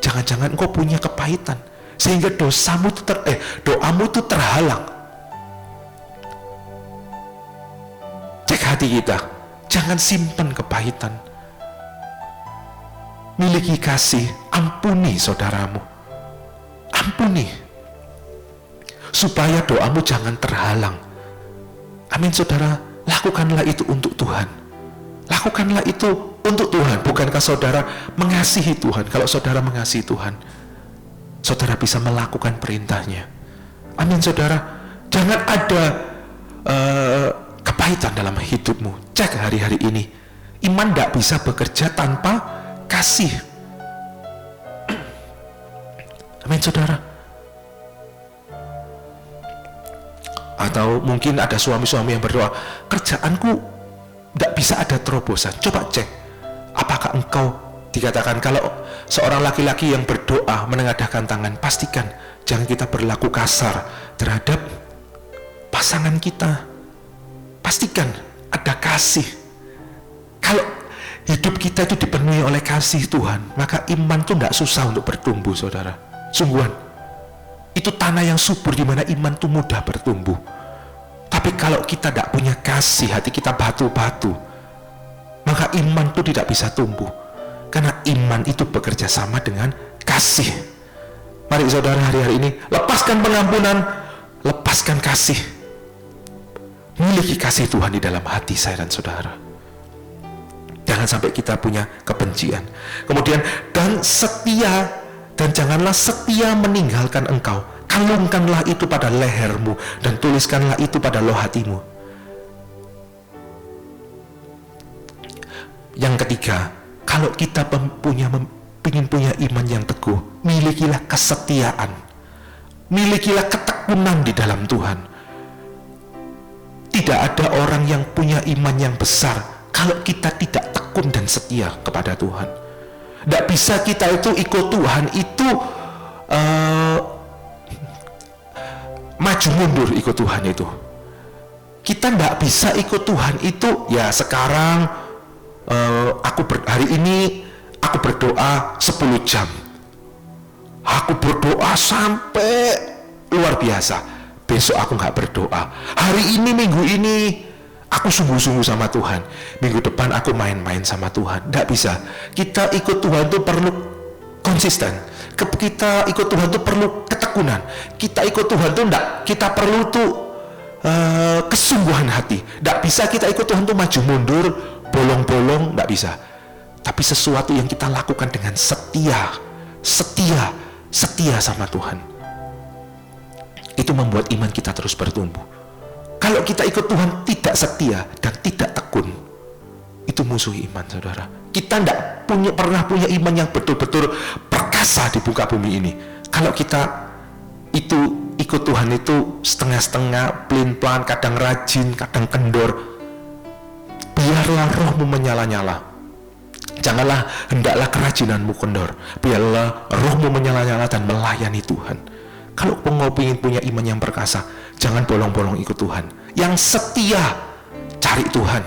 jangan-jangan engkau punya kepahitan sehingga doamu itu terhalang. Cek hati kita, jangan simpan kepahitan. Miliki kasih, ampuni saudaramu. Ampuni. Supaya doamu jangan terhalang. Amin saudara, lakukanlah itu untuk Tuhan. Lakukanlah itu untuk Tuhan. Bukankah saudara mengasihi Tuhan? Kalau saudara mengasihi Tuhan, saudara bisa melakukan perintahnya. Amin saudara. Jangan ada kepahitan dalam hidupmu. Cek hari-hari ini. Iman tidak bisa bekerja tanpa kasih. Amin saudara. Atau mungkin ada suami-suami yang berdoa, kerjaanku tidak bisa ada terobosan. Coba cek, apakah engkau dikatakan kalau seorang laki-laki yang berdoa menengadahkan tangan, pastikan jangan kita berlaku kasar terhadap pasangan kita. Pastikan ada kasih. Kalau hidup kita itu dipenuhi oleh kasih Tuhan, maka iman itu tidak susah untuk bertumbuh saudara. Sungguhan, itu tanah yang subur di mana iman itu mudah bertumbuh. Tapi kalau kita tidak punya kasih, hati kita batu-batu, maka iman itu tidak bisa tumbuh. Karena iman itu bekerja sama dengan kasih. Mari saudara hari-hari ini, lepaskan pengampunan, lepaskan kasih. Miliki kasih Tuhan di dalam hati saya dan saudara. Jangan sampai kita punya kebencian. Kemudian, dan setia, dan janganlah setia meninggalkan engkau. Kalungkanlah itu pada lehermu dan tuliskanlah itu pada loh hatimu. Yang ketiga, kalau kita ingin punya iman yang teguh, milikilah kesetiaan, milikilah ketekunan di dalam Tuhan. Tidak ada orang yang punya iman yang besar kalau kita tidak tekun dan setia kepada Tuhan. Tidak bisa kita itu ikut Tuhan itu maju mundur ikut Tuhan itu. Kita tidak bisa ikut Tuhan itu ya sekarang hari ini aku berdoa 10 jam. Aku berdoa sampai luar biasa. Besok aku nggak berdoa. Hari ini, minggu ini aku sungguh-sungguh sama Tuhan. Minggu depan aku main-main sama Tuhan. Tidak bisa. Kita ikut Tuhan itu perlu konsisten. Kita ikut Tuhan itu perlu ketekunan. Kita ikut Tuhan itu enggak. Kita perlu tuh kesungguhan hati. Tidak bisa kita ikut Tuhan itu maju mundur, bolong-bolong, tidak bisa. Tapi sesuatu yang kita lakukan dengan setia sama Tuhan. Itu membuat iman kita terus bertumbuh. Kalau kita ikut Tuhan tidak setia dan tidak tekun, itu musuh iman saudara. Kita tidak pernah punya iman yang betul-betul perkasa di muka bumi ini. Kalau kita itu ikut Tuhan itu setengah-setengah, pelin-pelan, kadang rajin, kadang kendor, biarlah rohmu menyala-nyala. Janganlah, hendaklah kerajinanmu kendor. Biarlah rohmu menyala-nyala dan melayani Tuhan. Kalau engkau ingin punya iman yang perkasa, jangan bolong-bolong ikut Tuhan. Yang setia, cari Tuhan.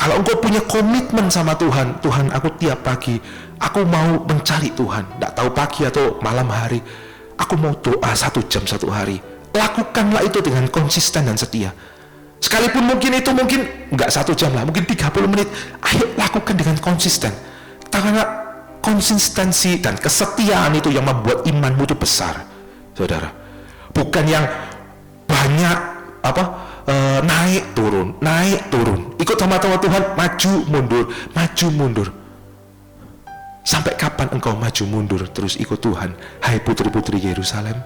Kalau engkau punya komitmen sama Tuhan, Tuhan aku tiap pagi, aku mau mencari Tuhan. Tidak tahu pagi atau malam hari, aku mau doa 1 jam 1 hari. Lakukanlah itu dengan konsisten dan setia. Sekalipun mungkin enggak 1 jam lah, mungkin 30 menit. Ayo lakukan dengan konsisten. Karena konsistensi dan kesetiaan itu yang membuat imanmu itu besar, saudara. Bukan yang banyak naik turun. Ikut sama-sama Tuhan, maju mundur. Sampai kapan engkau maju mundur terus ikut Tuhan? Hai putri-putri Yerusalem,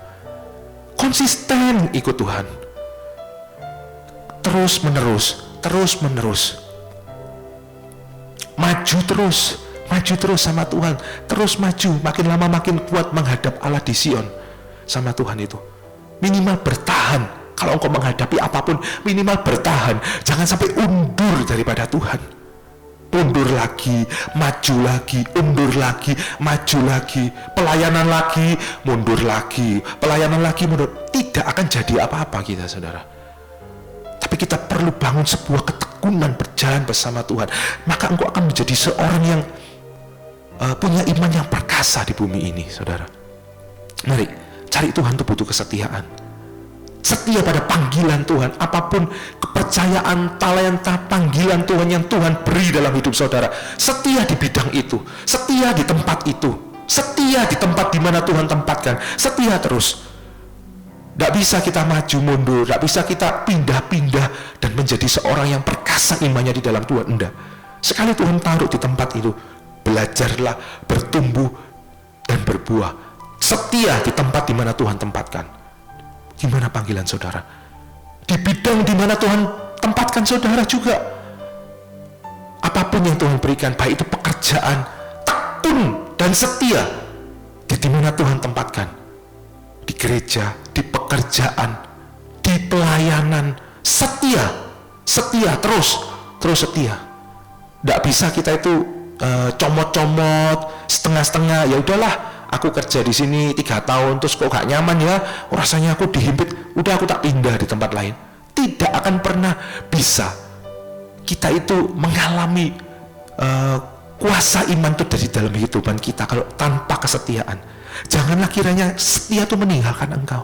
konsisten ikut Tuhan. Terus menerus. Maju terus sama Tuhan, terus maju, makin lama makin kuat menghadap Allah di Sion sama Tuhan itu. Minimal bertahan. Kalau engkau menghadapi apapun, minimal bertahan. Jangan sampai undur daripada Tuhan. Undur lagi, maju lagi, undur lagi, maju lagi, pelayanan lagi, mundur lagi, pelayanan lagi, mundur. Tidak akan jadi apa-apa kita, saudara. Tapi kita perlu bangun sebuah ketekunan berjalan bersama Tuhan. Maka engkau akan menjadi seorang yang punya iman yang perkasa di bumi ini, saudara. Mari, cari Tuhan itu butuh kesetiaan. Setia pada panggilan Tuhan, apapun kepercayaan, talenta, panggilan Tuhan yang Tuhan beri dalam hidup saudara. Setia di bidang itu, setia di tempat itu, setia di tempat di mana Tuhan tempatkan, setia terus. Tidak bisa kita maju mundur, tidak bisa kita pindah-pindah dan menjadi seorang yang perkasa imannya di dalam Tuhan. Enggak. Sekali Tuhan taruh di tempat itu, belajarlah bertumbuh dan berbuah. Setia di tempat di mana Tuhan tempatkan. Gimana panggilan saudara? Di bidang di mana Tuhan tempatkan saudara juga. Apapun yang Tuhan berikan, baik itu pekerjaan, tekun dan setia di mana Tuhan tempatkan. Di gereja, di pekerjaan, di pelayanan, setia terus setia. Tidak bisa kita itu comot-comot, setengah-setengah. Ya udahlah, aku kerja di sini 3 tahun, terus kok gak nyaman ya, rasanya aku dihimpit, udah aku tak pindah di tempat lain. Tidak akan pernah bisa. Kita itu mengalami kuasa iman itu dari dalam kehidupan kita kalau tanpa kesetiaan. Janganlah kiranya setia itu meninggalkan engkau.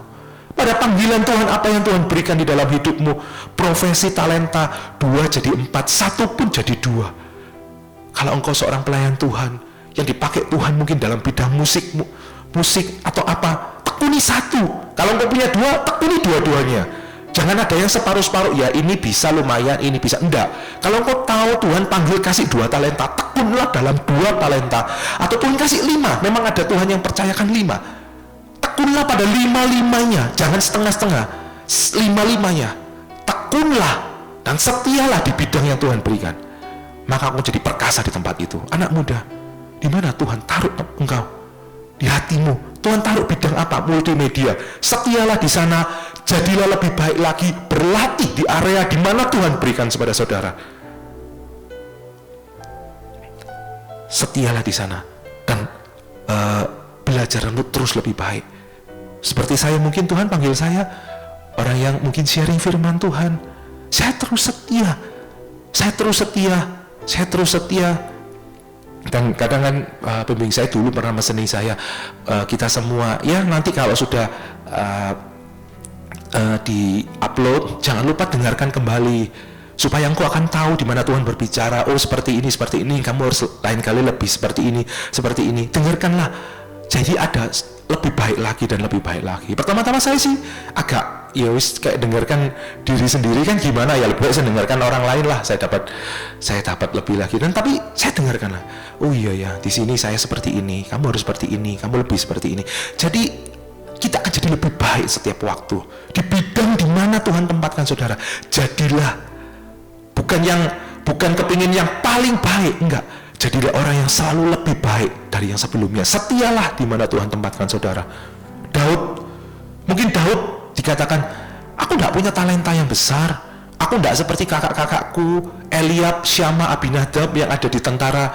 Pada panggilan Tuhan, apa yang Tuhan berikan di dalam hidupmu, profesi, talenta, 2 jadi 4, 1 pun jadi 2. Kalau engkau seorang pelayan Tuhan yang dipakai Tuhan mungkin dalam bidang musik atau apa, tekuni 1. Kalau engkau punya 2, tekuni 2-duanya. Jangan ada yang separuh-separuh, ya ini bisa lumayan, ini bisa, enggak. Kalau engkau tahu Tuhan panggil kasih 2 talenta, tekunlah dalam 2 talenta. Ataupun kasih 5, memang ada Tuhan yang percayakan 5. Tekunlah pada 5-5-nya, jangan setengah-setengah, 5-5-nya. Tekunlah dan setialah di bidang yang Tuhan berikan. Maka engkau jadi perkasa di tempat itu. Anak muda, di mana Tuhan taruh engkau? Di hatimu. Tuhan taruh bidang apa? Multimedia. Setialah di sana, jadilah lebih baik lagi, berlatih di area di mana Tuhan berikan kepada saudara. Setialah di sana dan belajar untuk terus lebih baik. Seperti saya, mungkin Tuhan panggil saya orang yang mungkin sharing firman Tuhan. Saya terus setia. Dan kadang kan pembimbing saya dulu pernah meseni saya, kita semua ya nanti kalau sudah di-upload, jangan lupa dengarkan kembali supaya engkau akan tahu di mana Tuhan berbicara. Oh seperti ini, kamu harus lain kali lebih seperti ini. Dengarkanlah, jadi ada lebih baik lagi dan lebih baik lagi. Pertama-tama saya sih agak ya wis kayak dengarkan diri sendiri kan gimana ya, lebih baik saya dengarkan orang lain lah, saya dapat lebih lagi. Dan tapi saya dengarkan lah, oh iya ya, di sini saya seperti ini, kamu harus seperti ini, kamu lebih seperti ini. Jadi kita akan jadi lebih baik setiap waktu di bidang di mana Tuhan tempatkan saudara. Jadilah bukan kepingin yang paling baik, enggak. Jadilah orang yang selalu lebih baik dari yang sebelumnya. Setialah di mana Tuhan tempatkan saudara. Mungkin Daud dikatakan, aku tidak punya talenta yang besar, aku tidak seperti kakak-kakakku Eliab, Syama, Abinadab yang ada di tentara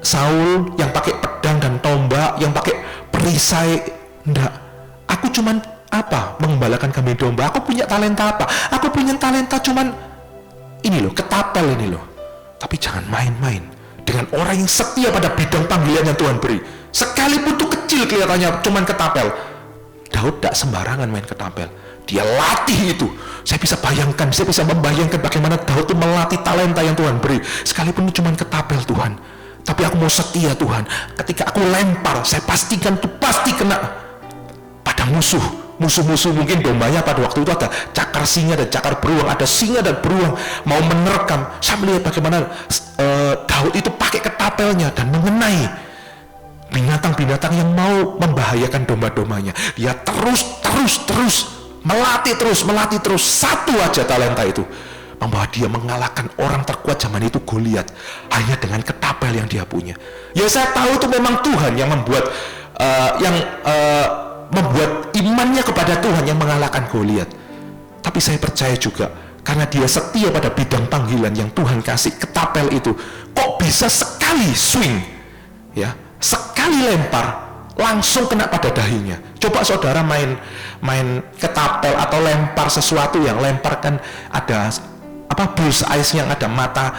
Saul, yang pakai pedang dan tombak, yang pakai perisai. Enggak, aku cuman mengembalakan kambing domba. Aku punya talenta apa? Aku punya talenta cuman ini loh, ketapel ini loh. Tapi jangan main-main dengan orang yang setia pada bidang panggilan yang Tuhan beri. Sekalipun itu kecil kelihatannya cuman ketapel, Daud tidak sembarangan main ketapel. Dia latih itu. Saya bisa membayangkan bagaimana Daud itu melatih talenta yang Tuhan beri. Sekalipun itu cuman ketapel Tuhan, tapi aku mau setia Tuhan. Ketika aku lempar, saya pastikan itu pasti kena pada musuh-musuh. Mungkin dombanya pada waktu itu ada cakar singa dan cakar beruang, ada singa dan beruang mau menerkam. Saya melihat bagaimana Daud itu pakai ketapelnya dan mengenai binatang-binatang yang mau membahayakan domba-dombanya. Dia terus melatih terus. Satu aja talenta itu membawa dia mengalahkan orang terkuat zaman itu, Goliat, hanya dengan ketapel yang dia punya. Ya saya tahu itu memang Tuhan yang membuat membuat imannya kepada Tuhan yang mengalahkan Goliat. Tapi saya percaya juga karena dia setia pada bidang panggilan yang Tuhan kasih, ketapel itu kok bisa sekali swing, ya, sekali lempar langsung kena pada dahinya. Coba saudara main ketapel atau lempar sesuatu yang lemparkan ada bullseye yang ada mata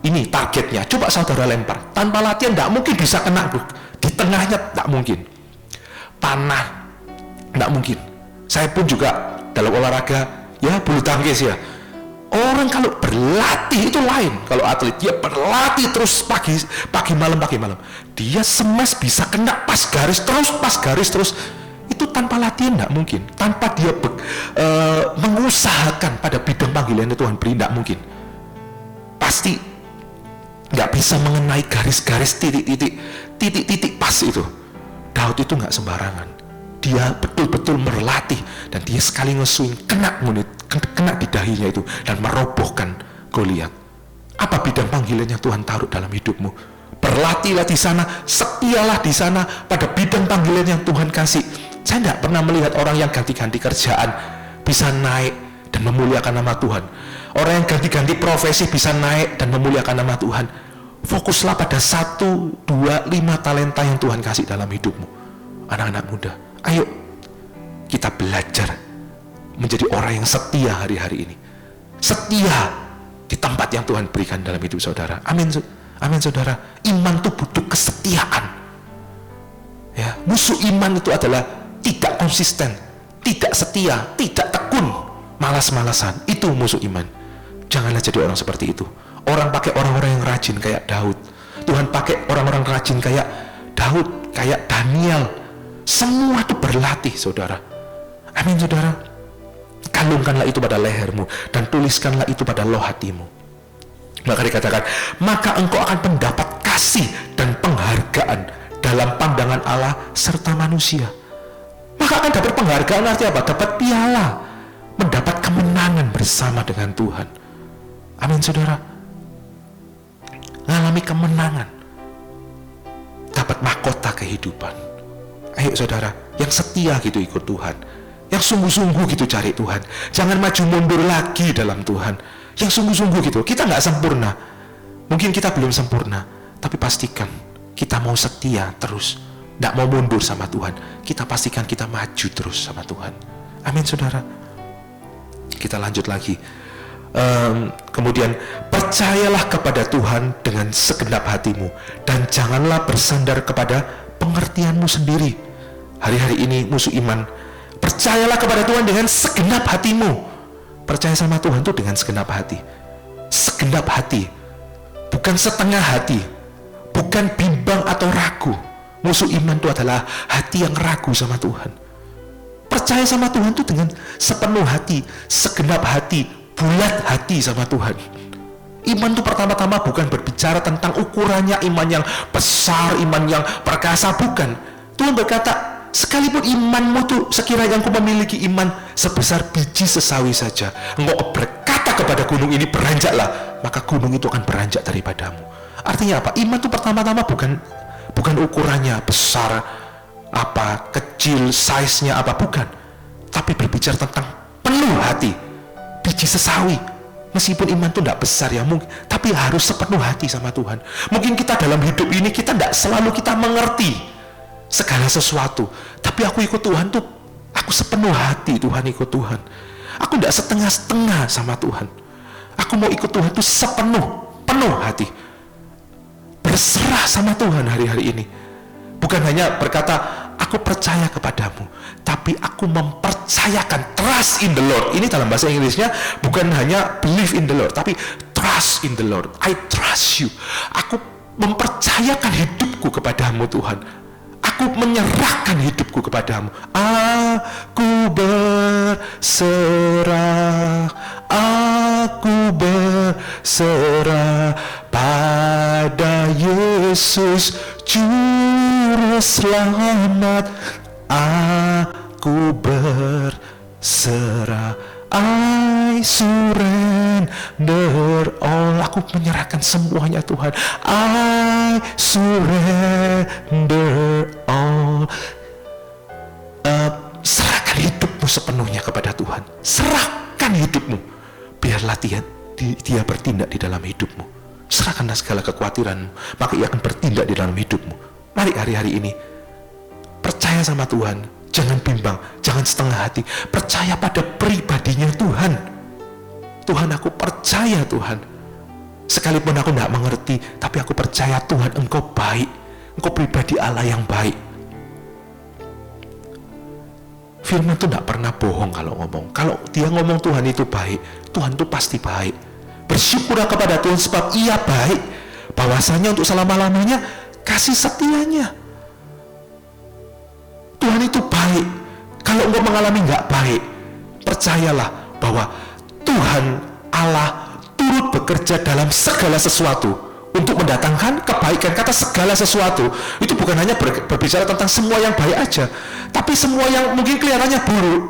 ini targetnya, coba saudara lempar. Tanpa latihan tidak mungkin bisa kena, bro. Di tengahnya tidak mungkin. Panah tidak mungkin. Saya pun juga dalam olahraga ya bulu tangkis ya, orang kalau berlatih itu lain. Kalau atlet dia berlatih terus pagi malam, dia smash bisa kena pas garis terus. Itu tanpa latihan tidak mungkin. Tanpa dia mengusahakan pada bidang panggilan Tuhan beri, tidak mungkin. Pasti nggak bisa mengenai garis-garis titik-titik pas itu. Daud itu nggak sembarangan. Dia betul-betul berlatih dan dia sekali nge-swing kena di dahinya itu dan merobohkan Goliat. Apa bidang panggilan yang Tuhan taruh dalam hidupmu? Berlatihlah di sana, setialah di sana pada bidang panggilan yang Tuhan kasih. Saya tidak pernah melihat orang yang ganti-ganti kerjaan bisa naik dan memuliakan nama Tuhan. Orang yang ganti-ganti profesi bisa naik dan memuliakan nama Tuhan. Fokuslah pada 1, 2, 5 talenta yang Tuhan kasih dalam hidupmu. Anak-anak muda, ayo kita belajar menjadi orang yang setia hari-hari ini. Setia di tempat yang Tuhan berikan dalam hidup saudara. Amin, amin saudara. Iman itu butuh kesetiaan. Ya, musuh iman itu adalah tidak konsisten, tidak setia, tidak tekun, malas-malasan. Itu musuh iman. Janganlah jadi orang seperti itu. Orang pakai orang-orang yang rajin kayak Daud. Tuhan pakai orang-orang rajin kayak Daud, kayak Daniel. Semua itu berlatih, saudara. Amin, saudara. Kalungkanlah itu pada lehermu dan tuliskanlah itu pada loh hatimu. Maka dikatakan, maka engkau akan mendapat kasih dan penghargaan dalam pandangan Allah serta manusia. Maka akan dapat penghargaan, artinya apa? Dapat piala, mendapat kemenangan bersama dengan Tuhan. Amin, saudara. Mengalami kemenangan, dapat mahkota kehidupan. Ayo saudara, yang setia gitu ikut Tuhan, yang sungguh-sungguh gitu cari Tuhan. Jangan maju mundur lagi dalam Tuhan. Yang sungguh-sungguh gitu. Kita nggak sempurna, mungkin kita belum sempurna, tapi pastikan kita mau setia terus, nggak mau mundur sama Tuhan. Kita pastikan kita maju terus sama Tuhan. Amin, saudara. Kita lanjut lagi. Kemudian, percayalah kepada Tuhan dengan segenap hatimu dan janganlah bersandar kepada pengertianmu sendiri. Hari-hari ini musuh iman. Percayalah kepada Tuhan dengan segenap hatimu. Percaya sama Tuhan itu dengan segenap hati. Segenap hati, bukan setengah hati, bukan bimbang atau ragu. Musuh iman itu adalah hati yang ragu sama Tuhan. Percaya sama Tuhan itu dengan sepenuh hati, segenap hati, bulat hati sama Tuhan. Iman itu pertama-tama bukan berbicara tentang ukurannya iman yang besar, iman yang perkasa, bukan. Tuhan berkata, sekalipun imanmu tuh sekiranya engkau memiliki iman sebesar biji sesawi saja, engkau berkata kepada gunung ini beranjaklah, maka gunung itu akan beranjak daripadamu. Artinya apa? Iman itu pertama-tama bukan ukurannya besar apa, kecil, size-nya apa, bukan. Tapi berbicara tentang penuh hati, biji sesawi. Meskipun iman itu tidak besar ya mungkin, tapi harus sepenuh hati sama Tuhan. Mungkin kita dalam hidup ini kita tidak selalu kita mengerti segala sesuatu, tapi aku ikut Tuhan tuh aku sepenuh hati. Tuhan, ikut Tuhan. Aku tidak setengah-setengah sama Tuhan. Aku mau ikut Tuhan tuh penuh hati. Berserah sama Tuhan hari-hari ini. Bukan hanya berkata aku percaya kepadamu, tapi aku mempercayakan, trust in the Lord. Ini dalam bahasa Inggrisnya bukan hanya believe in the Lord, tapi trust in the Lord. I trust you. Aku mempercayakan hidupku kepadamu Tuhan. Aku menyerahkan hidupku kepadamu. Aku berserah. Aku berserah pada Yesus Juru Selamat. Aku berserah. I surrender all. Aku menyerahkan semuanya Tuhan. I surrender all. Serahkan hidupmu sepenuhnya kepada Tuhan. Serahkan hidupmu. Biarlah dia bertindak di dalam hidupmu. Serahkanlah segala kekhawatiranmu, maka ia akan bertindak di dalam hidupmu. Mari hari-hari ini percaya sama Tuhan. Jangan bimbang, jangan setengah hati. Percaya pada pribadinya Tuhan. Tuhan, aku percaya Tuhan. Sekalipun aku tidak mengerti, tapi aku percaya Tuhan Engkau baik. Engkau pribadi Allah yang baik. Firman itu tidak pernah bohong kalau ngomong. Kalau dia ngomong Tuhan itu baik, Tuhan itu pasti baik. Bersyukurlah kepada Tuhan sebab Ia baik. Bahwasanya untuk selama-lamanya kasih setianya. Tuhan itu baik. Kalau engkau mengalami nggak baik, percayalah bahwa Tuhan Allah turut bekerja dalam segala sesuatu untuk mendatangkan kebaikan. Kata segala sesuatu itu bukan hanya berbicara tentang semua yang baik aja, tapi semua yang mungkin kelihatannya buruk.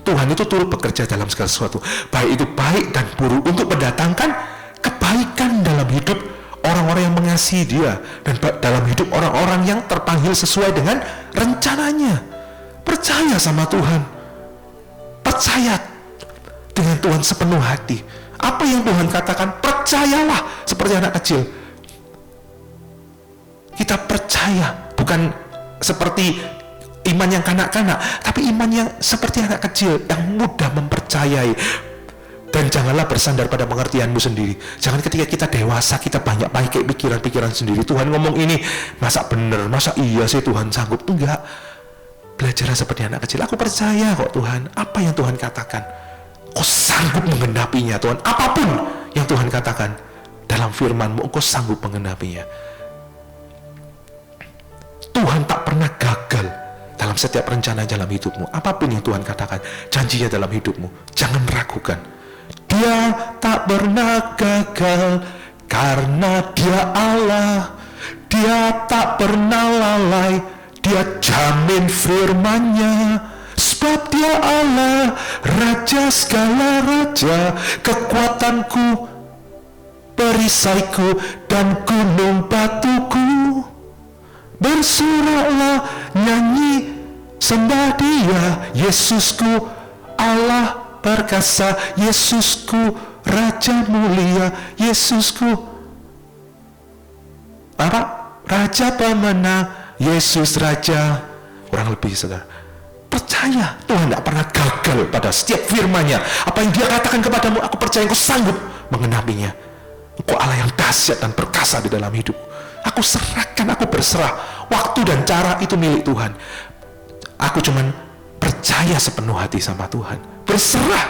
Tuhan itu turut bekerja dalam segala sesuatu, baik itu baik dan buruk, untuk mendatangkan kebaikan dalam hidup orang-orang yang mengasihi Dia dan dalam hidup orang-orang yang terpanggil sesuai dengan rencananya. Percaya sama Tuhan, percaya dengan Tuhan sepenuh hati. Apa yang Tuhan katakan, percayalah seperti anak kecil. Kita percaya, bukan seperti iman yang kanak-kanak, tapi iman yang seperti anak kecil yang mudah mempercayai. Dan janganlah bersandar pada pengertianmu sendiri. Jangan ketika kita dewasa kita banyak pakai pikiran-pikiran sendiri. Tuhan ngomong ini, masa bener, masa iya sih Tuhan sanggup? Enggak. Belajarlah seperti anak kecil. Aku percaya kok Tuhan, apa yang Tuhan katakan, Kau sanggup menggenapinya Tuhan. Apapun yang Tuhan katakan dalam firman-Mu, Engkau sanggup menggenapinya. Tuhan tak pernah gagal dalam setiap rencana dalam hidupmu. Apapun yang Tuhan katakan, janjinya dalam hidupmu, jangan ragukan. Dia tak pernah gagal karena Dia Allah. Dia tak pernah lalai, Dia jamin firman-Nya. Sebab Dia Allah, Raja segala raja, kekuatanku, perisaiku, dan gunung batuku. Bersoraklah, nyanyi, sembah Dia, Yesusku, Allah perkasa, Yesusku, Raja mulia, Yesusku, apa? Raja pemenang, Yesus Raja. Kurang lebih, saudara. Percaya, Tuhan tidak pernah gagal pada setiap firman-Nya. Apa yang Dia katakan kepadamu, aku percaya Engkau sanggup mengenapinya. Engkau Allah yang dahsyat dan perkasa di dalam hidup. Aku serahkan, aku berserah. Waktu dan cara itu milik Tuhan. Aku cuman percaya sepenuh hati sama Tuhan. Berserah.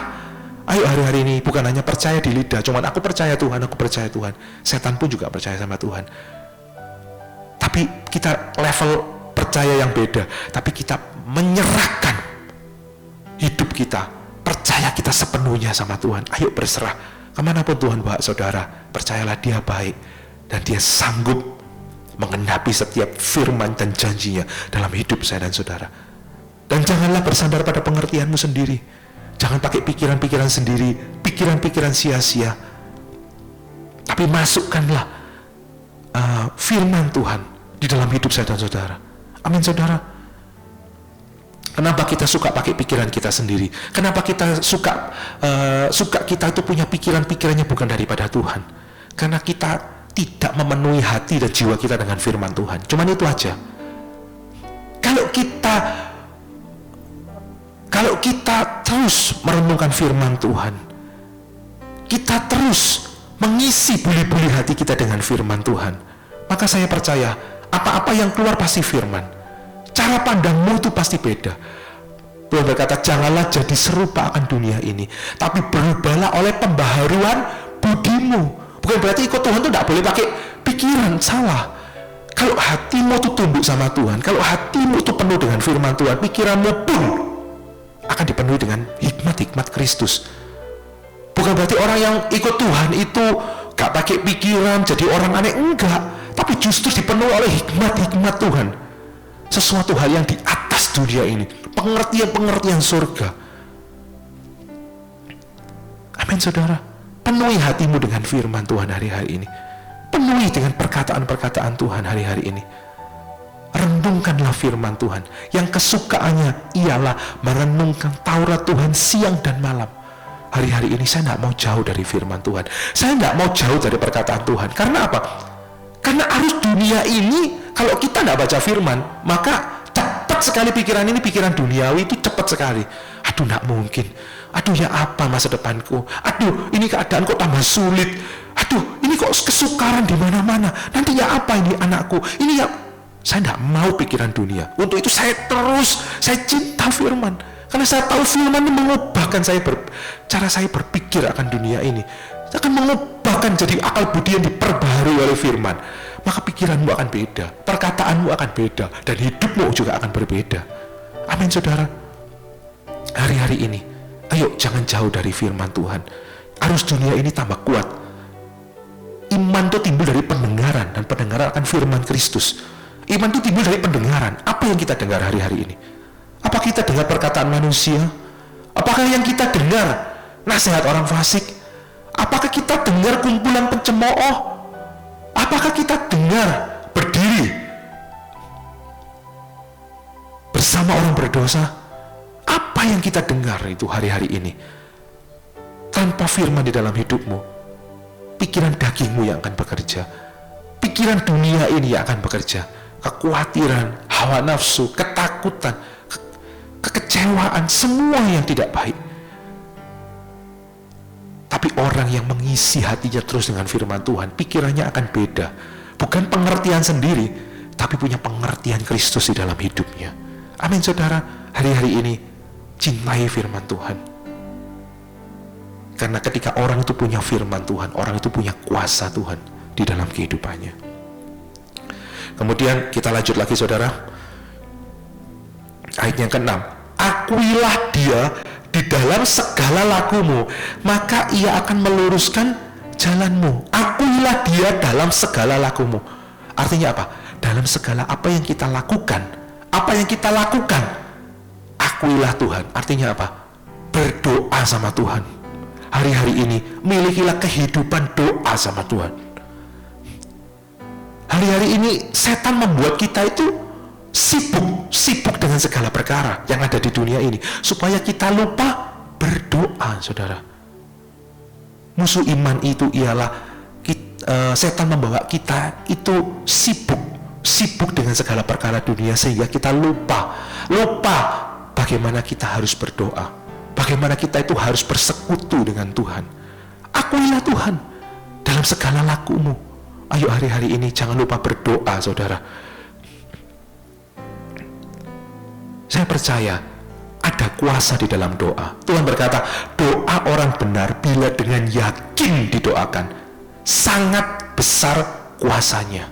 Ayo hari-hari ini bukan hanya percaya di lidah, cuman aku percaya Tuhan, aku percaya Tuhan. Setan pun juga percaya sama Tuhan. Tapi kita level percaya yang beda. Tapi kita menyerahkan hidup kita, percaya kita sepenuhnya sama Tuhan. Ayo berserah. Kemanapun Tuhan bawa saudara, percayalah Dia baik dan Dia sanggup menggenapi setiap firman dan janjinya dalam hidup saya dan saudara. Dan janganlah bersandar pada pengertianmu sendiri. Jangan pakai pikiran-pikiran sendiri, pikiran-pikiran sia-sia. Tapi masukkanlah firman Tuhan di dalam hidup saya dan saudara. Amin, saudara. Kenapa kita suka pakai pikiran kita sendiri? Kenapa kita suka kita itu punya pikiran-pikirannya bukan daripada Tuhan? Karena kita tidak memenuhi hati dan jiwa kita dengan firman Tuhan. Cuman itu aja. Kalau kita terus merenungkan firman Tuhan, kita terus mengisi buli-buli hati kita dengan firman Tuhan, maka saya percaya apa-apa yang keluar pasti firman. Cara pandangmu itu pasti beda. Tuhan berkata, janganlah jadi serupa akan dunia ini, tapi berubahlah oleh pembaharuan budimu. Bukan berarti ikut Tuhan itu tidak boleh pakai pikiran, salah. Kalau hatimu itu tunduk sama Tuhan, kalau hatimu itu penuh dengan firman Tuhan, pikiranmu pun akan dipenuhi dengan hikmat-hikmat Kristus. Bukan berarti orang yang ikut Tuhan itu gak pakai pikiran, jadi orang aneh, enggak. Tapi justru dipenuhi oleh hikmat-hikmat Tuhan. Sesuatu hal yang di atas dunia ini, pengertian-pengertian surga. Amin, saudara. Penuhi hatimu dengan firman Tuhan hari-hari ini. Penuhi dengan perkataan-perkataan Tuhan hari-hari ini. Renungkanlah firman Tuhan, yang kesukaannya ialah merenungkan Taurat Tuhan siang dan malam. Hari-hari ini saya tidak mau jauh dari firman Tuhan. Saya tidak mau jauh dari perkataan Tuhan. Karena apa? Karena arus dunia ini, kalau kita tidak baca firman, maka cepat sekali pikiran ini, pikiran duniawi itu cepat sekali. aduh nak mungkin, aduh ya apa masa depanku, aduh ini keadaan kok tambah sulit, aduh ini kok kesukaran di mana-mana, nanti ya apa ini anakku, ini ya. Saya tidak mau pikiran dunia. Untuk itu saya cinta firman. Karena saya tahu firman ini mengubahkan cara saya berpikir akan dunia ini. Saya akan mengubahkan jadi akal budi yang diperbaharui oleh firman. Maka pikiranmu akan beda, perkataanmu akan beda, dan hidupmu juga akan berbeda. Amin saudara. Hari-hari ini, ayo jangan jauh dari firman Tuhan. Arus dunia ini tambah kuat. Iman itu timbul dari pendengaran, dan pendengaran akan firman Kristus. Iman itu timbul dari pendengaran. Apa yang kita dengar hari-hari ini? Apa kita dengar perkataan manusia? Apakah yang kita dengar nasihat orang fasik? Apakah kita dengar kumpulan pencemooh? Apakah kita dengar berdiri bersama orang berdosa? Apa yang kita dengar itu hari-hari ini? Tanpa firman di dalam hidupmu, pikiran dagingmu yang akan bekerja, pikiran dunia ini yang akan bekerja. Kekhawatiran, hawa nafsu, ketakutan, kekecewaan, semua yang tidak baik. Tapi orang yang mengisi hatinya terus dengan firman Tuhan, pikirannya akan beda. Bukan pengertian sendiri, tapi punya pengertian Kristus di dalam hidupnya. Amin saudara, hari-hari ini cintai firman Tuhan. Karena ketika orang itu punya firman Tuhan, orang itu punya kuasa Tuhan di dalam kehidupannya. Kemudian kita lanjut lagi saudara, ayat yang ke-6. Akuilah dia di dalam segala lakumu, maka ia akan meluruskan jalanmu. Akuilah dia dalam segala lakumu. Artinya apa? Dalam segala apa yang kita lakukan, akuilah Tuhan. Artinya apa? Berdoa sama Tuhan. Hari-hari ini milikilah kehidupan doa sama Tuhan. Hari-hari ini setan membuat kita itu sibuk dengan segala perkara yang ada di dunia ini, supaya kita lupa berdoa saudara. Musuh iman itu ialah setan membawa kita itu sibuk dengan segala perkara dunia, sehingga kita lupa bagaimana kita harus berdoa, bagaimana kita itu harus bersekutu dengan Tuhan. Akuilah Tuhan dalam segala lakumu. Ayo hari-hari ini jangan lupa berdoa saudara. Saya percaya ada kuasa di dalam doa. Tuhan berkata, doa orang benar bila dengan yakin didoakan, sangat besar kuasanya.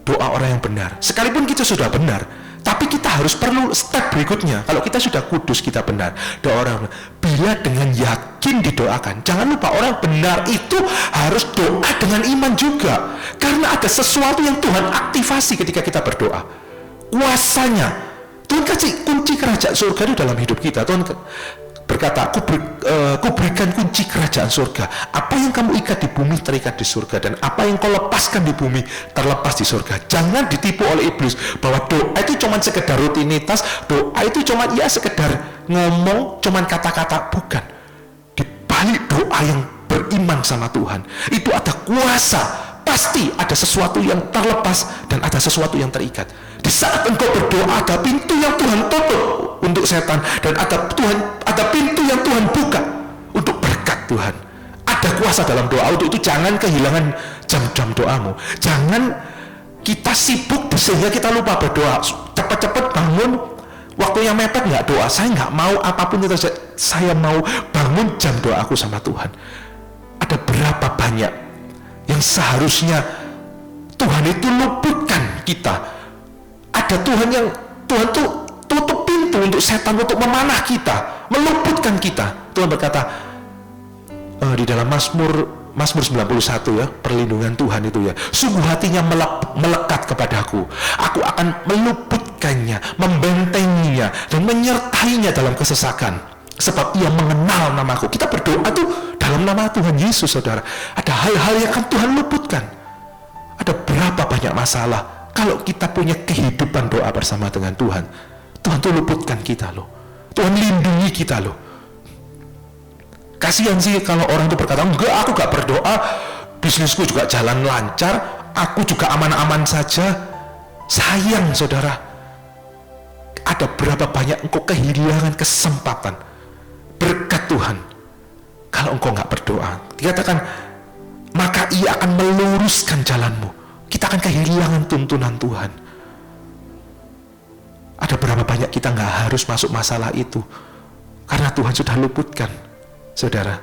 Doa orang yang benar, sekalipun kita sudah benar, tapi kita harus perlu step berikutnya. Kalau kita sudah kudus, kita benar, doa orang benar, bila dengan yakin didoakan. Jangan lupa, orang benar itu harus doa dengan iman juga, karena ada sesuatu yang Tuhan aktifasi ketika kita berdoa. Kuasanya Tuhan kasih kunci kerajaan surga itu dalam hidup kita. Tuhan berkata, aku berikan kunci kerajaan surga. Apa yang kamu ikat di bumi terikat di surga, dan apa yang kau lepaskan di bumi terlepas di surga. Jangan ditipu oleh iblis bahwa doa itu cuma sekedar rutinitas, doa itu cuma sekedar ngomong, cuma kata-kata. Bukan. Di balik doa yang beriman sama Tuhan itu ada kuasa. Pasti ada sesuatu yang terlepas dan ada sesuatu yang terikat. Di saat engkau berdoa, ada pintu yang Tuhan tutup untuk setan, dan ada pintu yang Tuhan buka untuk berkat Tuhan. Ada kuasa dalam doa. Untuk itu jangan kehilangan jam-jam doamu. Jangan kita sibuk sehingga kita lupa berdoa. Cepat-cepat bangun, waktu yang mepet nggak doa. Saya nggak mau apapun itu, saya mau bangun jam doaku sama Tuhan. Ada berapa banyak yang seharusnya Tuhan itu luputkan kita. Ada Tuhan tuh tutup pintu untuk setan untuk memanah kita, meluputkan kita. Tuhan berkata di dalam Mazmur 91 ya, perlindungan Tuhan itu ya, sungguh hatinya melekat kepadaku, aku akan meluputkannya, membentenginya, dan menyertainya dalam kesesakan, sebab ia mengenal namaku. Kita berdoa tuh dalam nama Tuhan Yesus saudara. Ada hal-hal yang akan Tuhan luputkan. Ada berapa banyak masalah, kalau kita punya kehidupan doa bersama dengan Tuhan, Tuhan tuh luputkan kita loh. Tuhan lindungi kita loh. Kasihan sih kalau orang itu berkata, enggak, aku gak berdoa, bisnisku juga jalan lancar, aku juga aman-aman saja. Sayang saudara, ada berapa banyak engkau kehilangan kesempatan berkat Tuhan kalau engkau nggak berdoa. Dikatakan, maka ia akan meluruskan jalanmu. Kita akan kehilangan tuntunan Tuhan. Ada berapa banyak kita nggak harus masuk masalah itu karena Tuhan sudah luputkan, saudara.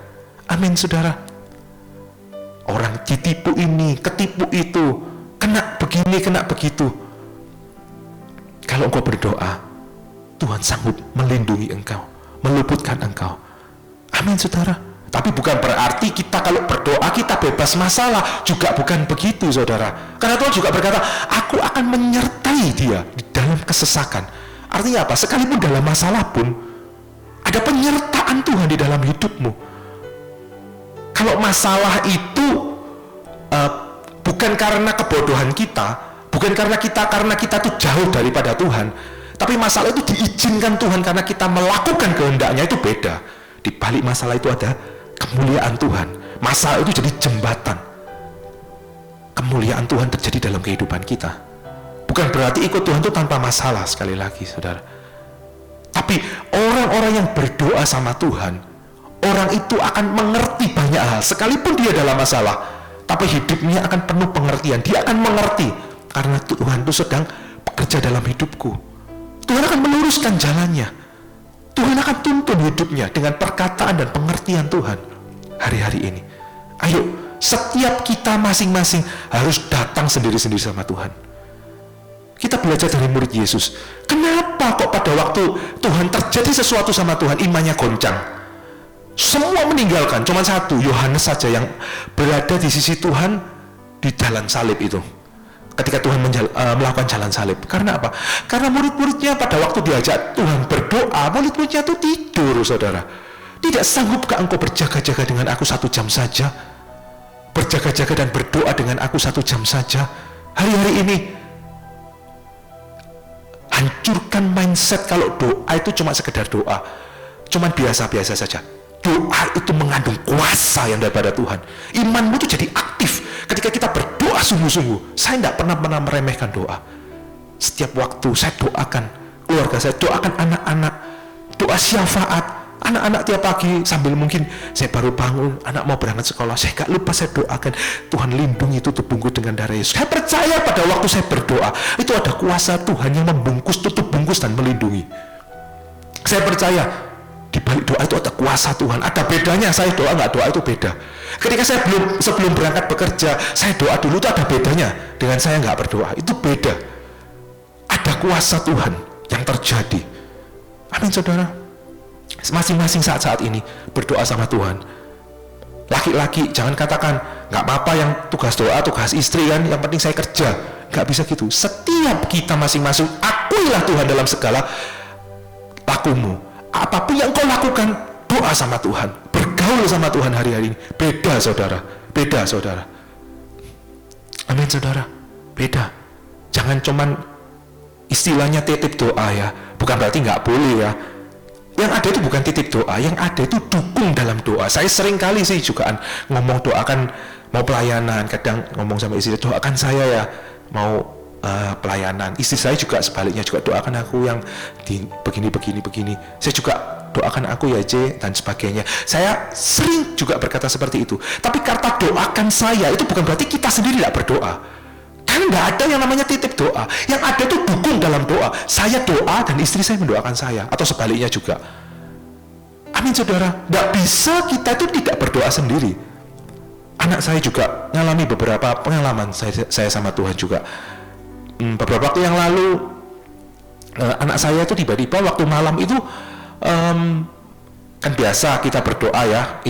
Amin, saudara. Orang ditipu ini, ketipu itu, kena begini, kena begitu. Kalau engkau berdoa, Tuhan sanggup melindungi engkau, meluputkan engkau. Amin, saudara. Tapi bukan berarti kita kalau berdoa kita bebas masalah, juga bukan begitu, saudara. Karena Tuhan juga berkata, aku akan menyertai dia di dalam kesesakan. Artinya apa? Sekalipun dalam masalah pun ada penyertaan Tuhan di dalam hidupmu. Kalau masalah itu bukan karena kebodohan kita, bukan karena kita tuh jauh daripada Tuhan, tapi masalah itu diizinkan Tuhan karena kita melakukan kehendaknya, itu beda. Di balik masalah itu ada kemuliaan Tuhan. Masalah itu jadi jembatan. Kemuliaan Tuhan terjadi dalam kehidupan kita. Bukan berarti ikut Tuhan itu tanpa masalah, sekali lagi, saudara. Tapi orang-orang yang berdoa sama Tuhan, orang itu akan mengerti banyak hal. Sekalipun dia dalam masalah, tapi hidupnya akan penuh pengertian. Dia akan mengerti karena Tuhan itu sedang bekerja dalam hidupku. Tuhan akan meluruskan jalannya. Tuhan akan tuntun hidupnya dengan perkataan dan pengertian Tuhan hari-hari ini. Ayo, setiap kita masing-masing harus datang sendiri-sendiri sama Tuhan. Kita belajar dari murid Yesus. Kenapa kok pada waktu Tuhan terjadi sesuatu sama Tuhan, imannya goncang? Semua meninggalkan, cuma satu, Yohanes saja yang berada di sisi Tuhan di jalan salib itu. Ketika Tuhan melakukan jalan salib. Karena apa? Karena murid-muridnya pada waktu diajak Tuhan berdoa, murid-muridnya itu tidur, saudara. Tidak sanggupkah engkau berjaga-jaga dengan aku 1 jam saja? Berjaga-jaga dan berdoa dengan aku 1 jam saja. Hari-hari ini hancurkan mindset kalau doa itu cuma sekedar doa, cuma biasa-biasa saja. Doa itu mengandung kuasa yang daripada Tuhan. Imanmu itu jadi aktif ketika kita berdoa sungguh-sungguh. Saya tidak pernah meremehkan doa. Setiap waktu saya doakan keluarga saya, doakan anak-anak, doa syafaat. Anak-anak tiap pagi sambil mungkin saya baru bangun, anak mau berangkat sekolah, saya gak lupa saya doakan, Tuhan lindungi tutup bungkus dengan darah Yesus. Saya percaya pada waktu saya berdoa itu ada kuasa Tuhan yang membungkus, tutup bungkus dan melindungi. Saya percaya di balik doa itu ada kuasa Tuhan. Ada bedanya saya doa nggak doa itu beda. Ketika saya sebelum berangkat bekerja saya doa dulu, itu ada bedanya dengan saya nggak berdoa, itu beda. Ada kuasa Tuhan yang terjadi. Amin, saudara. Masing-masing saat-saat ini berdoa sama Tuhan. Laki-laki jangan katakan nggak apa-apa yang tugas doa, tugas istri kan, yang penting saya kerja. Nggak bisa gitu. Setiap kita masing-masing akuilah Tuhan dalam segala lakumu. Apapun yang kau lakukan, doa sama Tuhan, bergaul sama Tuhan hari-hari ini. Beda, saudara. Beda, saudara. Amin, saudara. Beda. Jangan cuman istilahnya titip doa ya. Bukan berarti nggak boleh ya. Yang ada itu bukan titip doa, yang ada itu dukung dalam doa. Saya sering kali sih jugaan ngomong doakan mau pelayanan, kadang ngomong sama istri, doakan saya ya mau pelayanan. Istri saya juga sebaliknya juga doakan aku yang di begini. Saya juga doakan aku ya J dan sebagainya. Saya sering juga berkata seperti itu. Tapi kata doakan saya itu bukan berarti kita sendiri tidak berdoa. Kan nggak ada yang namanya titip doa. Yang ada itu dukung dalam doa. Saya doa dan istri saya mendoakan saya, atau sebaliknya juga. Amin, saudara. Nggak bisa kita itu tidak berdoa sendiri. Anak saya juga mengalami beberapa pengalaman saya sama Tuhan juga. Beberapa waktu yang lalu anak saya itu tiba-tiba waktu malam itu kan biasa kita berdoa ya.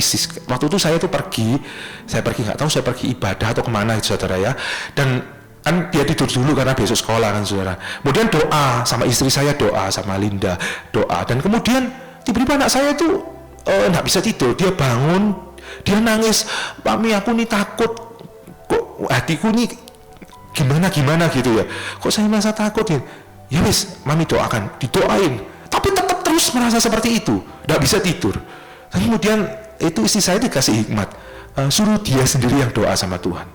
Waktu itu saya pergi nggak tahu saya pergi ibadah atau kemana itu, saudara ya. Dan kan dia tidur dulu karena besok sekolah kan, saudara. Kemudian doa sama istri saya, doa sama Linda, doa. Dan kemudian tiba-tiba anak saya itu nggak bisa tidur. Dia bangun, dia nangis, Mami aku nih takut, kok hatiku nih gimana gitu ya. Kok saya merasa takut ya? Ya wis, Mami doakan, didoain. Tapi tetap terus merasa seperti itu, nggak bisa tidur. Dan kemudian itu istri saya dikasih hikmat, suruh dia sendiri yang doa sama Tuhan.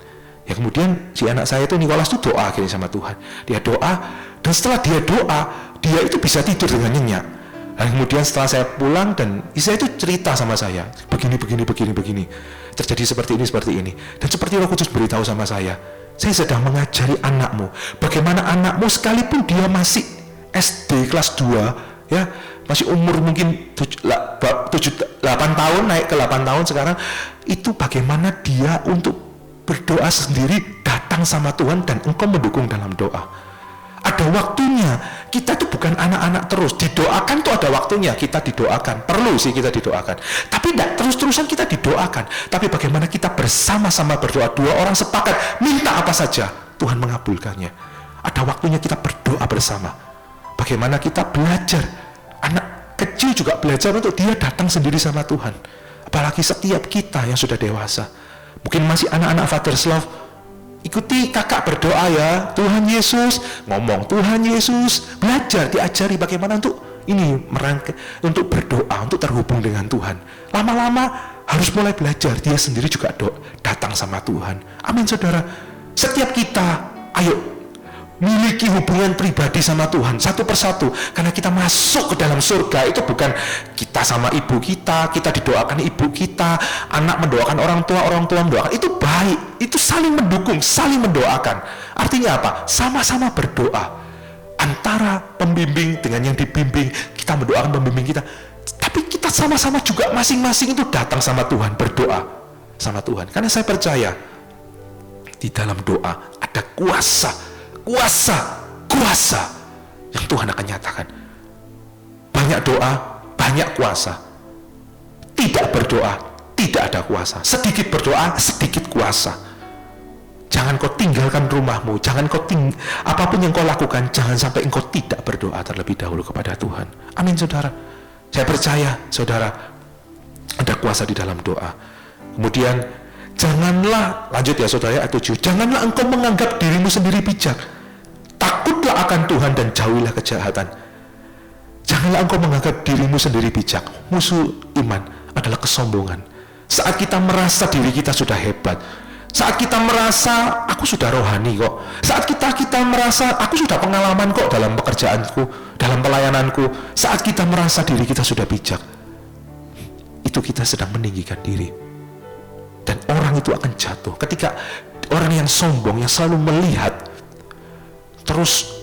Ya kemudian si anak saya itu Nicholas itu doa akhirnya sama Tuhan. Dia doa, dan setelah dia doa, dia itu bisa tidur dengan nyenyak. Dan kemudian setelah saya pulang dan istri itu cerita sama saya, begini, terjadi seperti ini. Dan seperti Roh Kudus beritahu sama saya sedang mengajari anakmu, bagaimana anakmu sekalipun dia masih SD kelas 2, ya, masih umur mungkin 8 tahun, naik ke 8 tahun sekarang, itu bagaimana dia untuk berdoa sendiri, datang sama Tuhan, dan engkau mendukung dalam doa. Ada waktunya, kita tuh bukan anak-anak terus, didoakan tuh ada waktunya, kita didoakan, perlu sih kita didoakan, tapi tidak terus-terusan kita didoakan, tapi bagaimana kita bersama-sama berdoa, 2 orang sepakat, minta apa saja, Tuhan mengabulkannya. Ada waktunya kita berdoa bersama. Bagaimana kita belajar, anak kecil juga belajar untuk dia datang sendiri sama Tuhan, apalagi setiap kita yang sudah dewasa, mungkin masih anak-anak Father's Love, ikuti kakak berdoa ya, Tuhan Yesus, ngomong Tuhan Yesus, belajar, diajari bagaimana untuk ini, untuk berdoa, untuk terhubung dengan Tuhan. Lama-lama harus mulai belajar, dia sendiri juga datang sama Tuhan. Amin saudara. Setiap kita, ayo miliki hubungan pribadi sama Tuhan satu persatu, karena kita masuk ke dalam surga itu bukan kita sama ibu kita didoakan ibu kita, anak mendoakan orang tua mendoakan, itu baik, itu saling mendukung, saling mendoakan. Artinya apa? Sama-sama berdoa, antara pembimbing dengan yang dibimbing, kita mendoakan pembimbing kita, tapi kita sama-sama juga masing-masing itu datang sama Tuhan, berdoa sama Tuhan. Karena saya percaya di dalam doa ada kuasa yang Tuhan akan nyatakan. Banyak doa, banyak kuasa. Tidak berdoa, tidak ada kuasa. Sedikit berdoa, sedikit kuasa. Jangan kau tinggalkan rumahmu, jangan kau apapun yang kau lakukan, jangan sampai engkau tidak berdoa terlebih dahulu kepada Tuhan. Amin saudara. Saya percaya saudara ada kuasa di dalam doa. Kemudian janganlah, lanjut ya saudara, ayat 7, janganlah engkau menganggap dirimu sendiri bijak. Takutlah akan Tuhan dan jauhilah kejahatan. Janganlah engkau menganggap dirimu sendiri bijak. Musuh iman adalah kesombongan. Saat kita merasa diri kita sudah hebat, saat kita merasa aku sudah rohani kok, saat kita merasa aku sudah pengalaman kok dalam pekerjaanku, dalam pelayananku, saat kita merasa diri kita sudah bijak, itu kita sedang meninggikan diri. Dan orang itu akan jatuh ketika orang yang sombong, yang selalu melihat, terus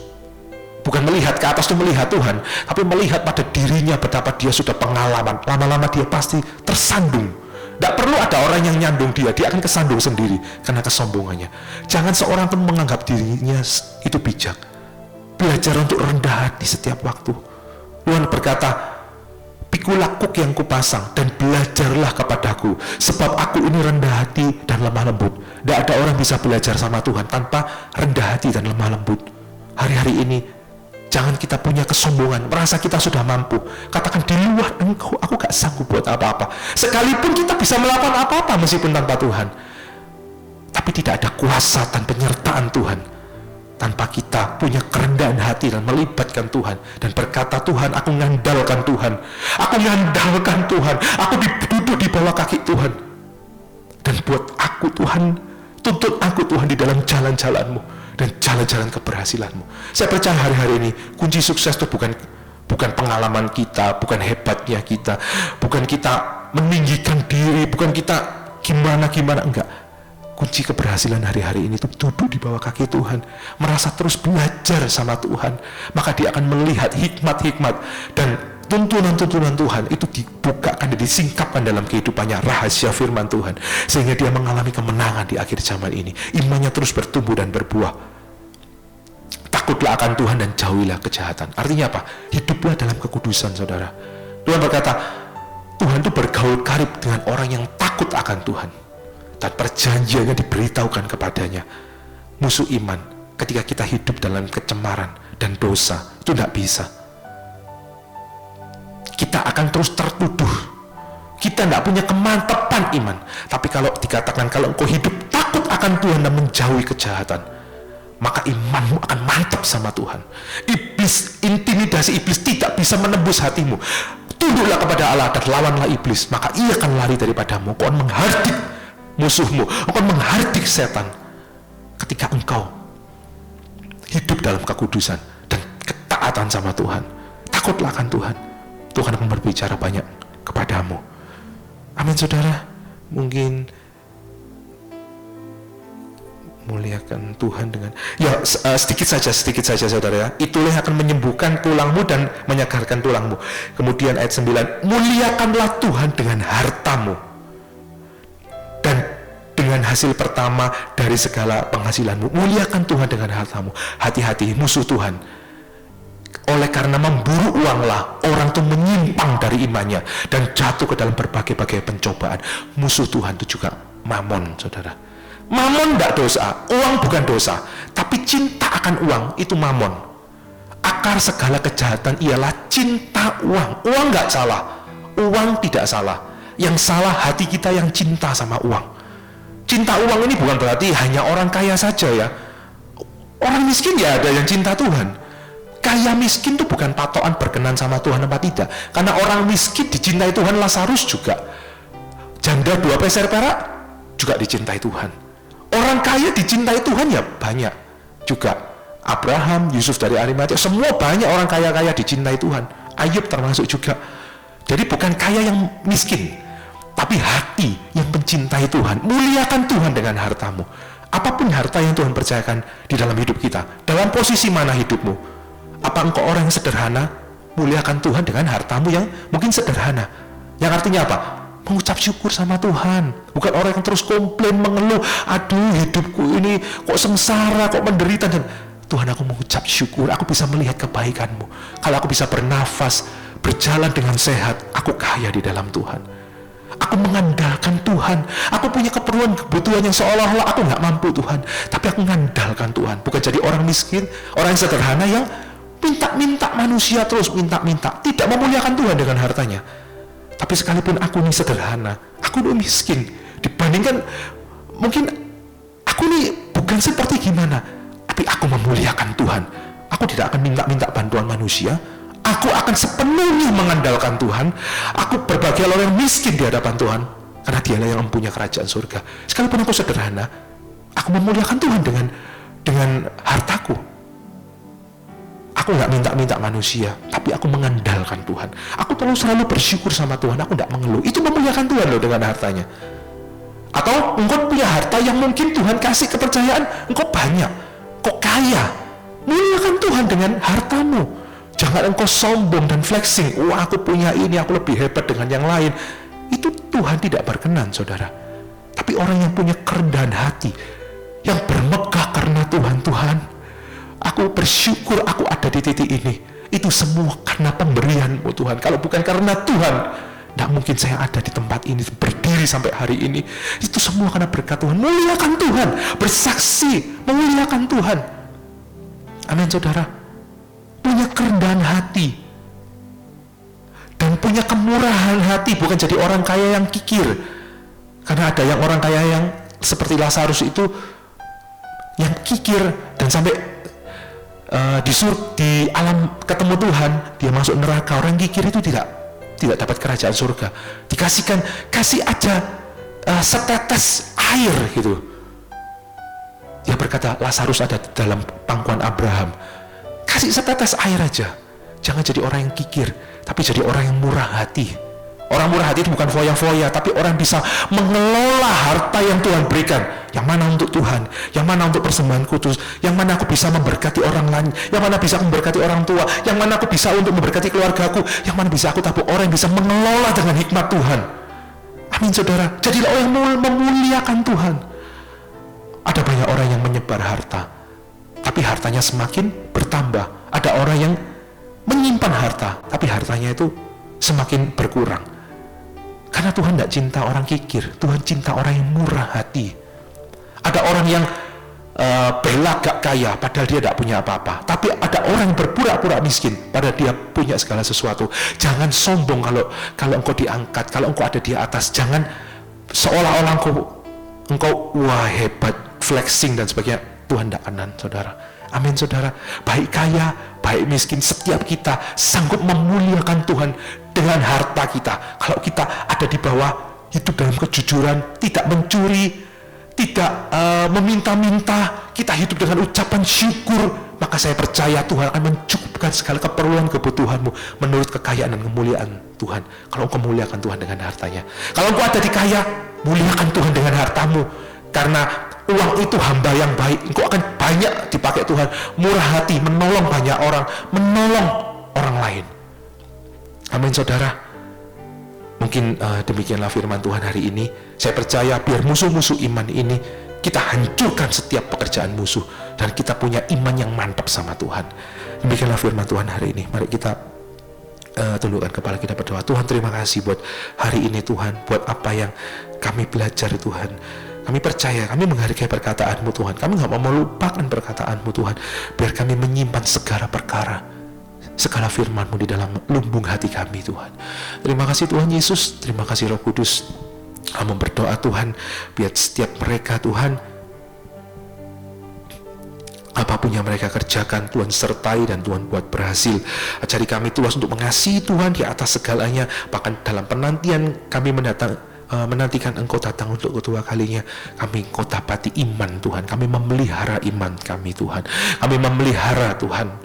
bukan melihat ke atas, itu melihat Tuhan, tapi melihat pada dirinya betapa dia sudah pengalaman, lama-lama dia pasti tersandung. Tidak perlu ada orang yang nyandung dia akan kesandung sendiri karena kesombongannya. Jangan seorang pun menganggap dirinya itu bijak. Belajar untuk rendah hati setiap waktu. Tuhan berkata, pikulah kuk yang kupasang dan belajarlah kepadaku, sebab aku ini rendah hati dan lemah lembut. Tidak ada orang bisa belajar sama Tuhan tanpa rendah hati dan lemah lembut. Hari-hari ini jangan kita punya kesombongan, merasa kita sudah mampu. Katakan, di luar engkau aku gak sanggup buat apa-apa. Sekalipun kita bisa melakukan apa-apa meskipun tanpa Tuhan, tapi tidak ada kuasa dan penyertaan Tuhan tanpa kita punya kerendahan hati dan melibatkan Tuhan dan berkata, Tuhan, aku ngandalkan Tuhan, aku duduk di bawah kaki Tuhan, dan buat aku Tuhan, tuntut aku Tuhan di dalam jalan-jalanmu dan jalan-jalan keberhasilanmu. Saya percaya hari-hari ini kunci sukses itu bukan pengalaman kita, bukan hebatnya kita, bukan kita meninggikan diri, bukan kita gimana, enggak. Kunci keberhasilan hari-hari ini itu duduk di bawah kaki Tuhan, merasa terus belajar sama Tuhan, maka dia akan melihat hikmat-hikmat dan tuntunan-tuntunan Tuhan itu dibukakan dan disingkapkan dalam kehidupannya, rahasia firman Tuhan, sehingga dia mengalami kemenangan di akhir zaman ini. Imannya terus bertumbuh dan berbuah. Takutlah akan Tuhan dan jauhilah kejahatan. Artinya apa? Hiduplah dalam kekudusan, saudara. Tuhan berkata, Tuhan itu bergaul karib dengan orang yang takut akan Tuhan, dan perjanjiannya diberitahukan kepadanya. Musuh iman ketika kita hidup dalam kecemaran dan dosa itu tidak bisa. Kita akan terus tertuduh, kita tidak punya kemantapan iman. Tapi kalau dikatakan, kalau engkau hidup takut akan Tuhan dan menjauhi kejahatan, maka imanmu akan mantap sama Tuhan. Intimidasi iblis tidak bisa menembus hatimu. Tunduklah kepada Allah dan lawanlah iblis, maka ia akan lari daripadamu. Kau akan menghardik musuhmu, kau akan menghardik setan ketika engkau hidup dalam kekudusan dan ketaatan ketaatan sama Tuhan. Takutlah akan Tuhan. Tuhan akan berbicara banyak kepadamu. Amin saudara. Mungkin muliakan Tuhan dengan sedikit saja saudara ya. Itulah yang akan menyembuhkan tulangmu dan menyegarkan tulangmu. Kemudian ayat 9, muliakanlah Tuhan dengan hartamu dan dengan hasil pertama dari segala penghasilanmu. Muliakan Tuhan dengan hartamu. Hati-hati musuh Tuhan. Oleh karena memburu uanglah orang itu menyimpang dari imannya dan jatuh ke dalam berbagai-bagai pencobaan. Musuh Tuhan itu juga mamon saudara. Mamon tidak dosa, uang bukan dosa, tapi cinta akan uang itu mamon. Akar segala kejahatan ialah cinta uang. Uang nggak salah, uang tidak salah. Yang salah hati kita yang cinta sama uang. Cinta uang ini bukan berarti hanya orang kaya saja ya. Orang miskin ya ada yang cinta Tuhan. Kaya miskin itu bukan patokan berkenan sama Tuhan apa tidak. Karena orang miskin dicintai Tuhan, Lazarus juga. Janda 2 peser perak juga dicintai Tuhan. Orang kaya dicintai Tuhan ya banyak juga. Abraham, Yusuf dari Arimatia, semua banyak orang kaya-kaya dicintai Tuhan. Ayub termasuk juga. Jadi bukan kaya yang miskin, tapi hati yang mencintai Tuhan. Muliakan Tuhan dengan hartamu. Apapun harta yang Tuhan percayakan di dalam hidup kita, dalam posisi mana hidupmu. Apa engkau orang yang sederhana? Muliakan Tuhan dengan hartamu yang mungkin sederhana. Yang artinya apa? Mengucap syukur sama Tuhan. Bukan orang yang terus komplain, mengeluh, aduh hidupku ini kok sengsara, kok menderita. Dan Tuhan, aku mengucap syukur, aku bisa melihat kebaikan-Mu. Kalau aku bisa bernafas, berjalan dengan sehat, aku kaya di dalam Tuhan. Aku mengandalkan Tuhan. Aku punya kebutuhan yang seolah-olah aku nggak mampu Tuhan, tapi aku mengandalkan Tuhan. Bukan jadi orang miskin, orang yang sederhana yang minta-minta manusia, terus minta-minta, tidak memuliakan Tuhan dengan hartanya. Tapi sekalipun aku ini sederhana, aku ini miskin, dibandingkan mungkin aku ini bukan seperti gimana, tapi aku memuliakan Tuhan. Aku tidak akan minta-minta bantuan manusia. Aku akan sepenuhnya mengandalkan Tuhan. Aku berbahagia orang miskin di hadapan Tuhan, karena Dialah yang mempunyai kerajaan surga. Sekalipun aku sederhana, aku memuliakan Tuhan dengan hartaku. Aku nggak minta-minta manusia, tapi aku mengandalkan Tuhan. Aku selalu bersyukur sama Tuhan, aku nggak mengeluh. Itu memuliakan Tuhan loh dengan hartanya. Atau engkau punya harta yang mungkin Tuhan kasih kepercayaan, engkau banyak, kok kaya. Muliakan Tuhan dengan hartamu. Jangan engkau sombong dan flexing. Wah, aku punya ini, aku lebih hebat dengan yang lain. Itu Tuhan tidak berkenan, saudara. Tapi orang yang punya kerendahan hati, yang bermegah karena Tuhan, aku bersyukur aku ada di titik ini. Itu semua karena pemberian-Mu Tuhan. Kalau bukan karena Tuhan, tidak mungkin saya ada di tempat ini, berdiri sampai hari ini. Itu semua karena berkat Tuhan. Muliakan Tuhan, bersaksi, memuliakan Tuhan. Amin saudara. Punya kerendahan hati dan punya kemurahan hati, bukan jadi orang kaya yang kikir. Karena ada yang orang kaya yang seperti Lazarus itu yang kikir dan sampai di alam ketemu Tuhan dia masuk neraka. Orang kikir itu tidak dapat kerajaan surga. Kasih aja setetes air gitu. Dia berkata, Lazarus ada di dalam pangkuan Abraham. Kasih setetes air aja. Jangan jadi orang yang kikir, tapi jadi orang yang murah hati. Orang murah hati itu bukan foya-foya, tapi orang bisa mengelola harta yang Tuhan berikan. Yang mana untuk Tuhan, yang mana untuk persembahan kudus, yang mana aku bisa memberkati orang lain, yang mana bisa memberkati orang tua, yang mana aku bisa untuk memberkati keluargaku, yang mana bisa aku tabur. Orang yang bisa mengelola dengan hikmat Tuhan. Amin saudara. Jadilah orang yang memuliakan Tuhan. Ada banyak orang yang menyebar harta, tapi hartanya semakin bertambah. Ada orang yang menyimpan harta, tapi hartanya itu semakin berkurang. Karena Tuhan tidak cinta orang kikir, Tuhan cinta orang yang murah hati. Ada orang yang berlagak kaya, padahal dia tidak punya apa-apa. Tapi ada orang yang berpura-pura miskin, padahal dia punya segala sesuatu. Jangan sombong kalau engkau diangkat, kalau engkau ada di atas. Jangan seolah-olah engkau wah hebat, flexing dan sebagainya. Tuhan tidak kanan, saudara. Amin, saudara. Baik kaya, baik miskin, setiap kita sanggup memuliakan Tuhan dengan harta kita. Kalau kita ada di bawah, hidup dalam kejujuran, tidak mencuri, tidak meminta-minta, kita hidup dengan ucapan syukur, maka saya percaya Tuhan akan mencukupkan segala keperluan kebutuhanmu menurut kekayaan dan kemuliaan Tuhan. Kalau engkau muliakan Tuhan dengan hartanya, kalau engkau ada di kaya, muliakan Tuhan dengan hartamu, karena uang itu hamba yang baik. Engkau akan banyak dipakai Tuhan, murah hati, menolong banyak orang, menolong orang lain. Amin saudara. Mungkin demikianlah firman Tuhan hari ini. Saya percaya biar musuh-musuh iman ini, kita hancurkan setiap pekerjaan musuh, dan kita punya iman yang mantap sama Tuhan. Demikianlah firman Tuhan hari ini. Mari kita tundukkan kepala kita berdoa. Tuhan, terima kasih buat hari ini Tuhan, buat apa yang kami belajar Tuhan. Kami percaya, kami menghargai perkataan-Mu Tuhan. Kami gak mau melupakan perkataan-Mu Tuhan. Biar kami menyimpan segala perkara, segala firman-Mu di dalam lumbung hati kami Tuhan. Terima kasih Tuhan Yesus, terima kasih Roh Kudus. Kami berdoa Tuhan, biar setiap mereka Tuhan, apapun yang mereka kerjakan Tuhan sertai dan Tuhan buat berhasil. Ajari kami Tuhan untuk mengasihi Tuhan di atas segalanya. Bahkan dalam penantian kami menantikan Engkau datang untuk kedua kalinya, kami Engkau dapati iman Tuhan. Kami memelihara iman kami Tuhan. Kami memelihara Tuhan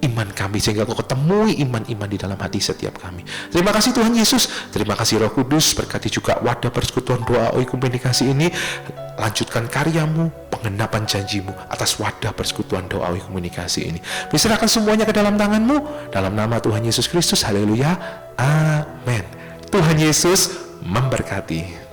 iman kami, sehingga Kau ketemui iman-iman di dalam hati setiap kami. Terima kasih Tuhan Yesus, terima kasih Roh Kudus. Berkati juga wadah persekutuan doa komunikasi ini. Lanjutkan karyamu, pengenapan janjimu atas wadah persekutuan doa komunikasi ini. Serahkan semuanya ke dalam tanganmu, dalam nama Tuhan Yesus Kristus. Haleluya, amin. Tuhan Yesus memberkati.